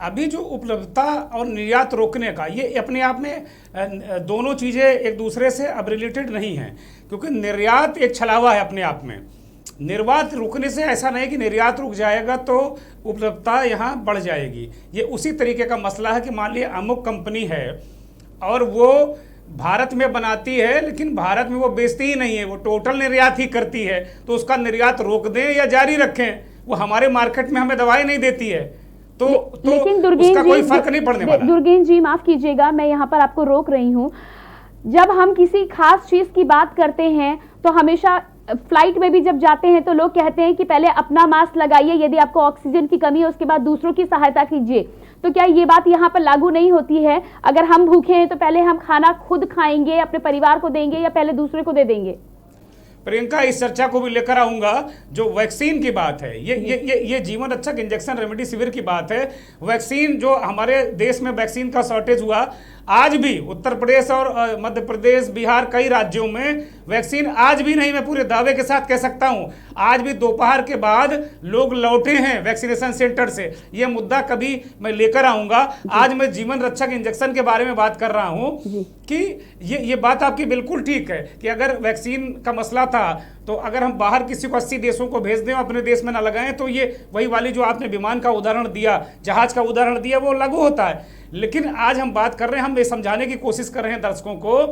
अभी जो उपलब्धता और निर्यात रोकने का, ये अपने आप में दोनों चीज़ें एक दूसरे से अब रिलेटेड नहीं हैं, क्योंकि निर्यात एक छलावा है अपने आप में। निर्यात रुकने से ऐसा नहीं कि निर्यात रुक जाएगा तो उपलब्धता यहाँ बढ़ जाएगी। ये उसी तरीके का मसला है कि मान लीजिए अमुक कंपनी है और वो भारत में बनाती है लेकिन भारत में वो बेचती ही नहीं है, वो टोटल निर्यात ही करती है, तो उसका निर्यात रोक दें या जारी रखें, वो हमारे मार्केट में हमें दवाई नहीं देती है तो लेकिन उसका कोई फर्क नहीं पड़ने वाला। दुर्गेश जी माफ कीजिएगा, मैं यहाँ पर आपको रोक रही हूँ। जब हम किसी खास चीज की बात करते हैं तो हमेशा फ्लाइट में भी जब जाते हैं तो लोग कहते हैं कि पहले अपना मास्क लगाइए, यदि आपको ऑक्सीजन की कमी है उसके बाद दूसरों की सहायता कीजिए। तो क्या ये बात यहाँ पर लागू नहीं होती है? अगर हम भूखे हैं तो पहले हम खाना खुद खाएंगे, अपने परिवार को देंगे या पहले दूसरे को दे देंगे? प्रियंका इस चर्चा को भी लेकर आऊंगा। जो वैक्सीन की बात है, ये जीवन रक्षक इंजेक्शन रेमडेसिविर की बात है। वैक्सीन जो हमारे देश में वैक्सीन का शॉर्टेज हुआ, आज भी उत्तर प्रदेश और मध्य प्रदेश, बिहार, कई राज्यों में वैक्सीन आज भी नहीं, मैं पूरे दावे के साथ कह सकता हूं, आज भी दोपहर के बाद लोग लौटे हैं वैक्सीनेशन सेंटर से। यह मुद्दा कभी मैं लेकर आऊंगा। आज मैं जीवन रक्षक इंजेक्शन के बारे में बात कर रहा हूं कि ये बात आपकी बिल्कुल ठीक है कि अगर वैक्सीन का मसला था तो अगर हम बाहर किसी को 80 देशों को भेज दें, अपने देश में ना लगाएं, तो ये वही वाली जो आपने विमान का उदाहरण दिया, जहाज का उदाहरण दिया, वो लागू होता है। लेकिन आज हम बात कर रहे हैं, हम ये समझाने की कोशिश कर रहे हैं दर्शकों को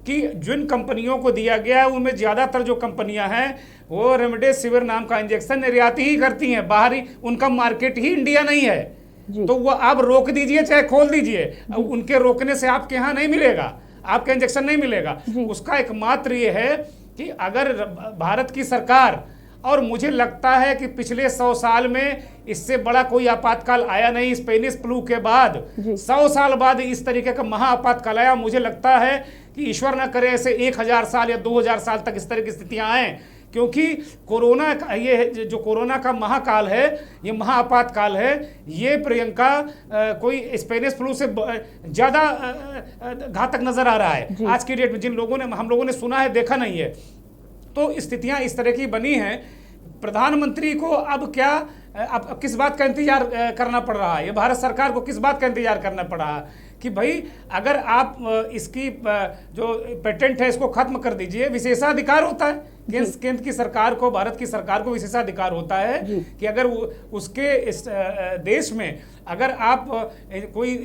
कि जिन कंपनियों को दिया गया है उनमें ज़्यादातर जो कंपनियां हैं वो रेमडेसिविर नाम का इंजेक्शन निर्यात ही करती हैं, बाहरी उनका मार्केट ही इंडिया नहीं है। तो वो आप रोक दीजिए चाहे खोल दीजिए, उनके रोकने से आपके यहाँ नहीं मिलेगा, आपका इंजेक्शन नहीं मिलेगा। उसका एकमात्र ये है कि अगर भारत की सरकार, और मुझे लगता है कि पिछले 100 साल में इससे बड़ा कोई आपातकाल आया नहीं, स्पेनिश फ्लू के बाद 100 साल बाद इस तरीके का महा आपातकाल आया। मुझे लगता है कि ईश्वर न करे ऐसे 1000 साल या 2000 साल तक इस तरह की स्थितियां आए, क्योंकि कोरोना का ये जो कोरोना का महाकाल है, ये महाआपातकाल है, ये प्रियंका कोई स्पेनिश फ्लू से ज़्यादा घातक नजर आ रहा है आज की डेट में। जिन लोगों ने हम लोगों ने सुना है, देखा नहीं है, तो स्थितियां इस तरह की बनी हैं। प्रधानमंत्री को अब क्या, अब किस बात का इंतजार करना पड़ रहा है, ये भारत सरकार को किस बात का इंतजार करना पड़ रहा है कि भाई अगर आप इसकी जो पेटेंट है इसको खत्म कर दीजिए। विशेषाधिकार होता है केंद्र की सरकार को, भारत की सरकार को विशेषाधिकार होता है कि अगर उसके इस देश में अगर आप कोई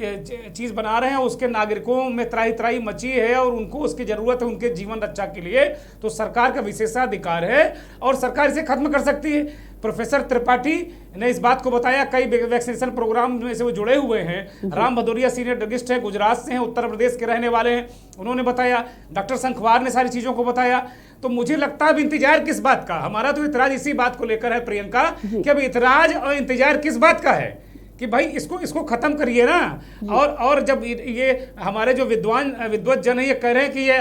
चीज़ बना रहे हैं, उसके नागरिकों में त्राही त्राही मची है और उनको उसकी ज़रूरत है उनके जीवन रक्षा के लिए, तो सरकार का विशेषाधिकार है और सरकार इसे खत्म कर सकती है। प्रोफेसर त्रिपाठी ने इस बात को बताया, कई वैक्सीनेशन प्रोग्राम में से वो जुड़े हुए हैं। राम भदौरिया सीनियर ड्रगिस्ट है, गुजरात से हैं, उत्तर प्रदेश के रहने वाले हैं, उन्होंने बताया। डॉक्टर शंखवार ने सारी चीज़ों को बताया। तो मुझे लगता है अब इंतजार किस बात का, हमारा तो इतराज इसी बात को लेकर है प्रियंका कि अब इतराज और इंतजार किस बात का है कि भाई इसको खत्म करिए ना। और जब ये हमारे जो विद्वत जन है ये कह रहे हैं कि ये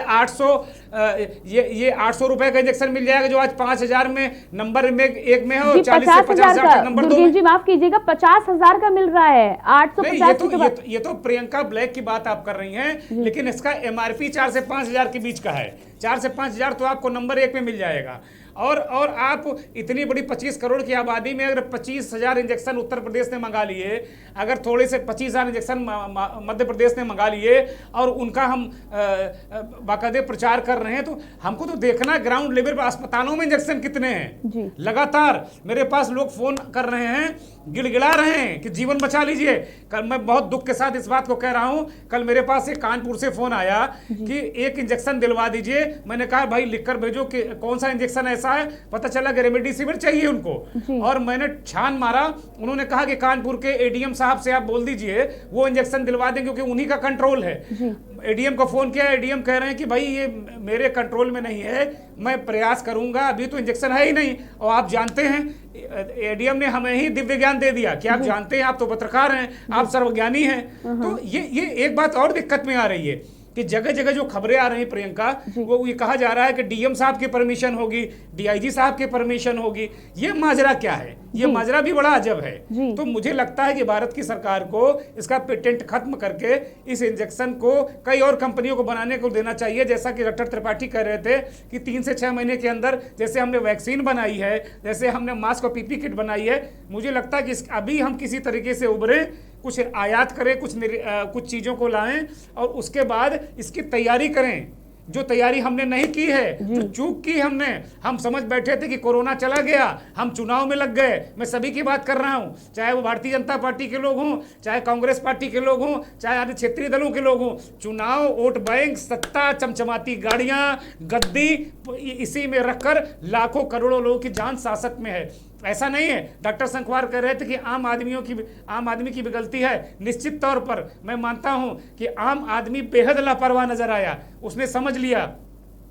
800 रुपए का इंजेक्शन मिल जाएगा, जो आज 5000 में नंबर में एक में है और 40 से 50,000 नंबर 2 में। जी माफ कीजिएगा, 50,000 का मिल रहा है, 850। ये तो प्रियंका ब्लैक की बात आप कर रही हैं, लेकिन इसका MRP 4 से 5,000 के बीच का है। 4 से 5,000 तो आपको नंबर 1 में मिल जाएगा। और आप इतनी बड़ी 25 करोड़ की आबादी में अगर 25,000 इंजेक्शन उत्तर प्रदेश ने मंगा लिए, अगर थोड़े से 25,000 इंजेक्शन मध्य प्रदेश ने मंगा लिए और उनका हम बाकायदे प्रचार कर रहे हैं, तो हमको तो देखना ग्राउंड लेवल पर अस्पतालों में इंजेक्शन कितने हैं। लगातार मेरे पास लोग फोन कर रहे हैं, गिड़गिड़ा रहे हैं कि जीवन बचा लीजिए। कल मैं बहुत दुख के साथ इस बात को कह रहा हूं, कल मेरे पास एक कानपुर से फोन आया कि एक इंजेक्शन दिलवा दीजिए। मैंने कहा भाई लिखकर भेजो कि कौन सा इंजेक्शन ऐसा है, पता चला कि रेमडेसिविर चाहिए उनको। और मैंने छान मारा, उन्होंने कहा कि कानपुर के ADM साहब से आप बोल दीजिए वो इंजेक्शन दिलवा दें क्योंकि उन्हीं का कंट्रोल है। ADM को फोन किया, ADM कह रहे हैं कि भाई ये मेरे कंट्रोल में नहीं है, मैं प्रयास करूंगा, अभी तो इंजेक्शन है ही नहीं। और आप जानते हैं ADM ने हमें ही दिव्य ज्ञान दे दिया कि आप जानते हैं, आप तो पत्रकार हैं, आप सर्वज्ञानी हैं। तो ये एक बात और दिक्कत में आ रही है कि जगह जगह जो खबरें आ रही प्रियंका, वो ये कहा जा रहा है कि DM साहब की परमिशन होगी, DIG साहब की परमिशन होगी। ये माजरा क्या है? ये माजरा भी बड़ा अजब है। तो मुझे लगता है कि भारत की सरकार को इसका पेटेंट खत्म करके इस इंजेक्शन को कई और कंपनियों को बनाने को देना चाहिए। जैसा कि डॉक्टर त्रिपाठी कह रहे थे कि 3 से 6 महीने के अंदर जैसे हमने वैक्सीन बनाई है, जैसे हमने मास्क और PP किट बनाई है, मुझे लगता है कि अभी हम किसी तरीके से उभरे, कुछ आयात करें, कुछ चीज़ों को लाएं और उसके बाद इसकी तैयारी करें। जो तैयारी हमने नहीं की है, जो चूक की हमने, हम समझ बैठे थे कि कोरोना चला गया, हम चुनाव में लग गए। मैं सभी की बात कर रहा हूं, चाहे वो भारतीय जनता पार्टी के लोग हों, चाहे कांग्रेस पार्टी के लोग हों, चाहे अन्य क्षेत्रीय दलों के लोग हों। चुनाव, वोट बैंक, सत्ता, चमचमाती गाड़ियां, गद्दी, इसी में रखकर लाखों करोड़ों लोगों की जान सासत में है। ऐसा नहीं है। डॉक्टर शंखवार कह रहे थे कि आम आदमी की भी गलती है। निश्चित तौर पर मैं मानता हूं कि आम आदमी बेहद लापरवाह नजर आया, उसने समझ लिया।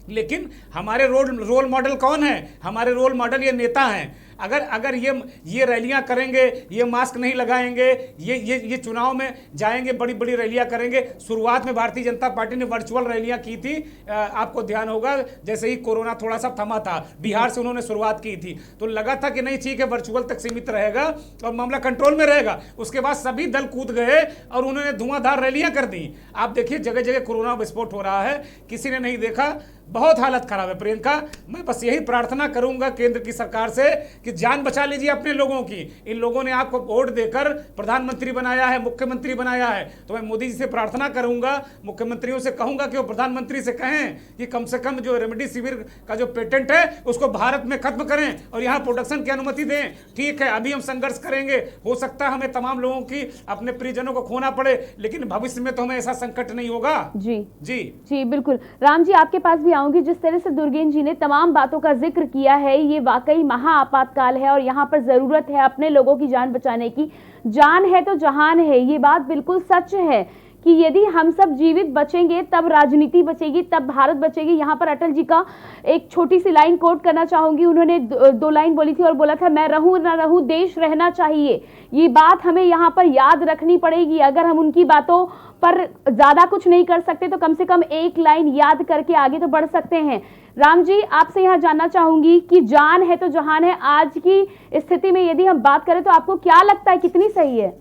लेकिन हमारे रोल मॉडल कौन है? हमारे रोल मॉडल ये नेता हैं। अगर ये रैलियां करेंगे, ये मास्क नहीं लगाएंगे, ये चुनाव में जाएंगे, बड़ी बड़ी रैलियां करेंगे। शुरुआत में भारतीय जनता पार्टी ने वर्चुअल रैलियां की थी, आपको ध्यान होगा, जैसे ही कोरोना थोड़ा सा थमा था, बिहार से उन्होंने शुरुआत की थी, तो लगा था कि नहीं ठीक है, वर्चुअल तक सीमित रहेगा और मामला कंट्रोल में रहेगा। उसके बाद सभी दल कूद गए और उन्होंने धुआंधार रैलियां कर दी। आप देखिए जगह जगह कोरोना विस्फोट हो रहा है, किसी ने नहीं देखा, बहुत हालत खराब है। प्रियंका, मैं बस यही प्रार्थना करूंगा केंद्र की सरकार से कि जान बचा लीजिए अपने लोगों की। इन लोगों ने आपको वोट देकर प्रधानमंत्री बनाया है, मुख्यमंत्री बनाया है, तो मैं मोदी जी से प्रार्थना करूंगा, मुख्यमंत्रियों से कहूंगा कि वो प्रधानमंत्री से कहें कि कम से कम जो रेमडेसिविर का जो पेटेंट है उसको भारत में खत्म करें और यहाँ प्रोडक्शन की अनुमति दें। ठीक है, अभी हम संघर्ष करेंगे, हो सकता है हमें तमाम लोगों की, अपने प्रियजनों को खोना पड़े, लेकिन भविष्य में तो हमें ऐसा संकट नहीं होगा। जी जी जी बिल्कुल। राम जी, आपके पास भी आऊंगी। जिस तरह से दुर्गेन जी ने तमाम बातों का जिक्र किया है, ये वाकई महा आपातकाल है और यहाँ पर जरूरत है अपने लोगों की जान बचाने की। जान है तो जहान है, ये बात बिल्कुल सच है कि यदि हम सब जीवित बचेंगे तब राजनीति बचेगी, तब भारत बचेगी। यहाँ पर अटल जी का एक छोटी सी लाइन कोट करना चाहूंगी। उन्होंने दो लाइन बोली थी और बोला था, मैं रहूं ना रहूं देश रहना चाहिए। ये बात हमें यहाँ पर याद रखनी पड़ेगी। अगर हम उनकी बातों पर ज्यादा कुछ नहीं कर सकते तो कम से कम एक लाइन याद करके आगे तो बढ़ सकते हैं। राम जी, आपसे यहाँ जानना चाहूंगी कि जान है तो जहान है, आज की स्थिति में यदि हम बात करें तो आपको क्या लगता है कितनी सही है?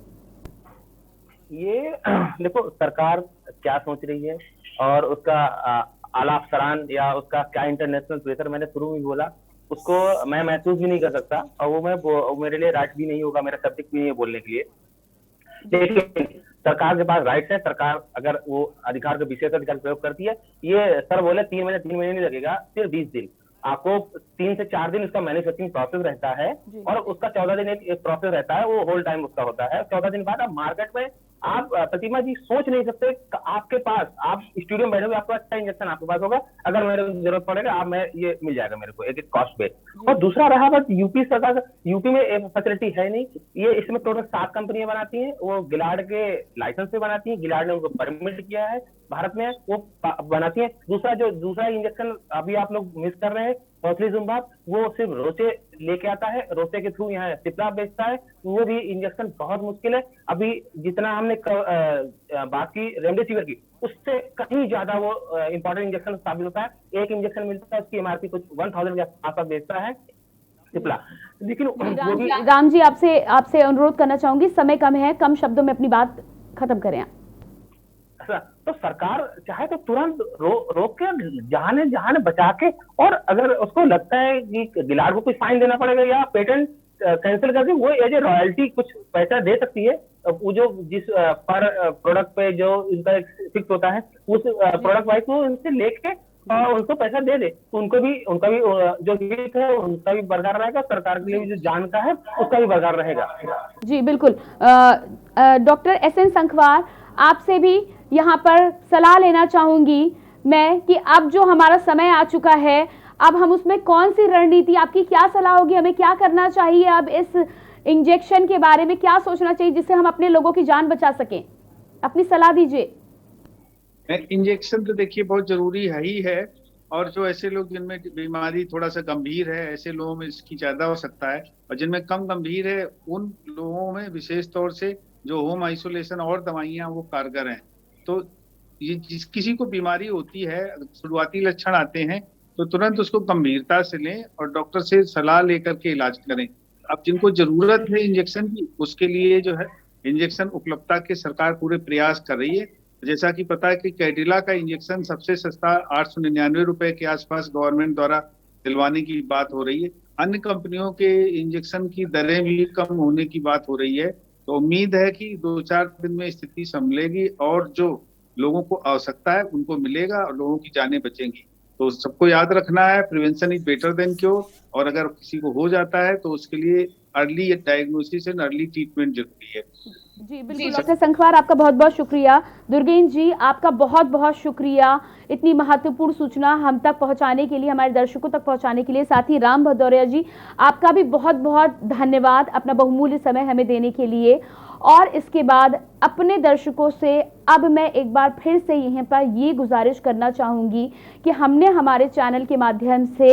ये देखो सरकार क्या सोच रही है और उसका आला अफसरान या उसका क्या इंटरनेशनल प्रेशर, मैंने शुरू में बोला, उसको मैं महसूस भी नहीं कर सकता और वो मेरे लिए राइट भी नहीं होगा, मेरा सब्जेक्ट भी नहीं है बोलने के लिए। लेकिन सरकार के पास राइट्स है, सरकार अगर वो अधिकार का विशेष अधिकार प्रयोग करती है। ये सर बोले 3 महीने नहीं लगेगा, सिर्फ 20 दिन, आपको 3 से 4 दिन उसका मैन्युफैक्चरिंग प्रोसेस रहता है और उसका 14 दिन एक प्रोसेस रहता है, वो होल टाइम उसका होता है। 14 दिन बाद आप मार्केट में, आप प्रतिमा जी सोच नहीं सकते, आपके पास, आप स्टूडियो में बैठोगे, आपको अच्छा इंजेक्शन आपके पास होगा, अगर मेरे को जरूरत पड़ेगा आप मैं ये मिल जाएगा मेरे को एक कॉस्ट पे। और दूसरा रहा बात यूपी सरकार, यूपी में एक फैसिलिटी है नहीं, ये इसमें टोटल 7 कंपनियां बनाती हैं, वो गिलाड के लाइसेंस से बनाती हैं, गिलाड ने उनको परमिट किया है भारत में, वो बनाती है। दूसरा इंजेक्शन अभी आप लोग मिस कर रहे हैं, टोटलिजुम्माब, वो सिर्फ रोचे लेके आता है, रोचे के थ्रू यहाँ सिप्ला बेचता है, वो भी इंजेक्शन बहुत मुश्किल है। अभी जितना हमने बात की रेमडेसिविर की, उससे कहीं ज्यादा वो इंपॉर्टेंट इंजेक्शन साबित होता है। एक इंजेक्शन मिलता है, उसकी एमआरपी कुछ 1000 के आसपास बेचता है सिप्ला। लेकिन राम जी, आपसे अनुरोध करना चाहूंगी, समय कम है, कम शब्दों में अपनी बात खत्म करें आप। तो सरकार चाहे तो तुरंत रोक के जहां बचा के, और अगर उसको लगता है कि गिलाड को कुछ फाइन देना पड़ेगा या पेटेंट कैंसिल करके वो एज ए रॉयल्टी कुछ पैसा दे सकती है, वो जो जिस पर प्रोडक्ट पे जो इनका फिक्स होता है उस प्रोडक्ट वाइज वो इनसे लेके उनको पैसा दे दे, तो उनका भी जो हित है उनका भी बरकरार रहेगा, सरकार के लिए भी जो जान का है उसका भी बरकरार रहेगा। जी बिल्कुल। डॉक्टर SN संखवार, आपसे भी यहाँ पर सलाह लेना चाहूंगी मैं कि अब जो हमारा समय आ चुका है, अब हम उसमें कौन सी रणनीति, आपकी क्या सलाह होगी, हमें क्या करना चाहिए, अब इस इंजेक्शन के बारे में क्या सोचना चाहिए जिससे हम अपने लोगों की जान बचा सकें? अपनी सलाह दीजिए। इंजेक्शन तो देखिए बहुत जरूरी है ही है, और जो ऐसे लोग जिनमें बीमारी थोड़ा सा गंभीर है, ऐसे लोगों में इसकी ज्यादा हो सकता है, और जिनमें कम गंभीर है उन लोगों में विशेष तौर से जो होम आइसोलेशन और दवाइयां वो कारगर हैं। तो ये किसी को बीमारी होती है, शुरुआती लक्षण आते हैं तो तुरंत उसको गंभीरता से लें और डॉक्टर से सलाह लेकर के इलाज करें। अब जिनको जरूरत है इंजेक्शन की, उसके लिए जो है इंजेक्शन उपलब्धता के सरकार पूरे प्रयास कर रही है। जैसा कि पता है कि कैडिला का इंजेक्शन सबसे सस्ता 899 रुपए के आसपास गवर्नमेंट द्वारा दिलवाने की बात हो रही है। अन्य कंपनियों के इंजेक्शन की दरें भी कम होने की बात हो रही है। तो उम्मीद है कि 2-4 दिन में स्थिति संभलेगी और जो लोगों को आवश्यकता है उनको मिलेगा और लोगों की जानें बचेंगी। तो सबको याद रखना है, prevention is better than cure, और अगर किसी को हो जाता है तो उसके लिए early diagnosis and early treatment जरूरी है। जी बिल्कुल। डॉक्टर संखवार, आपका बहुत बहुत शुक्रिया। दुर्गेन जी, आपका बहुत बहुत शुक्रिया इतनी महत्वपूर्ण सूचना हम तक पहुंचाने के लिए, हमारे दर्शकों तक पहुंचाने के लिए। साथ ही राम भदौरिया जी, आपका भी बहुत बहुत धन्यवाद अपना बहुमूल्य समय हमें देने के लिए। और इसके बाद अपने दर्शकों से अब मैं एक बार फिर से यहीं पर ये गुजारिश करना चाहूँगी कि हमने हमारे चैनल के माध्यम से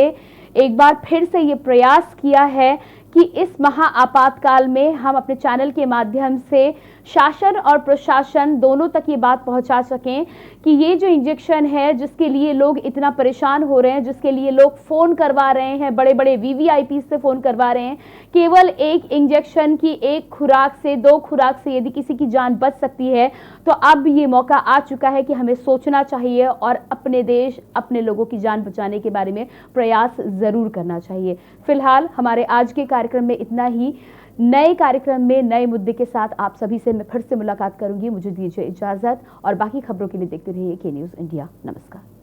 एक बार फिर से ये प्रयास किया है कि इस महा आपातकाल में हम अपने चैनल के माध्यम से शासन और प्रशासन दोनों तक ये बात पहुंचा सकें कि ये जो इंजेक्शन है जिसके लिए लोग इतना परेशान हो रहे हैं, जिसके लिए लोग फ़ोन करवा रहे हैं, बड़े बड़े वीवीआईपी से फ़ोन करवा रहे हैं, केवल एक इंजेक्शन की एक खुराक से, 2 खुराक से यदि किसी की जान बच सकती है तो अब ये मौका आ चुका है कि हमें सोचना चाहिए और अपने देश, अपने लोगों की जान बचाने के बारे में प्रयास ज़रूर करना चाहिए। फिलहाल हमारे आज के कार्यक्रम में इतना ही। नए कार्यक्रम में नए मुद्दे के साथ आप सभी से मैं फिर से मुलाकात करूंगी। मुझे दीजिए इजाजत और बाकी खबरों के लिए देखते रहिए के न्यूज़ इंडिया। नमस्कार।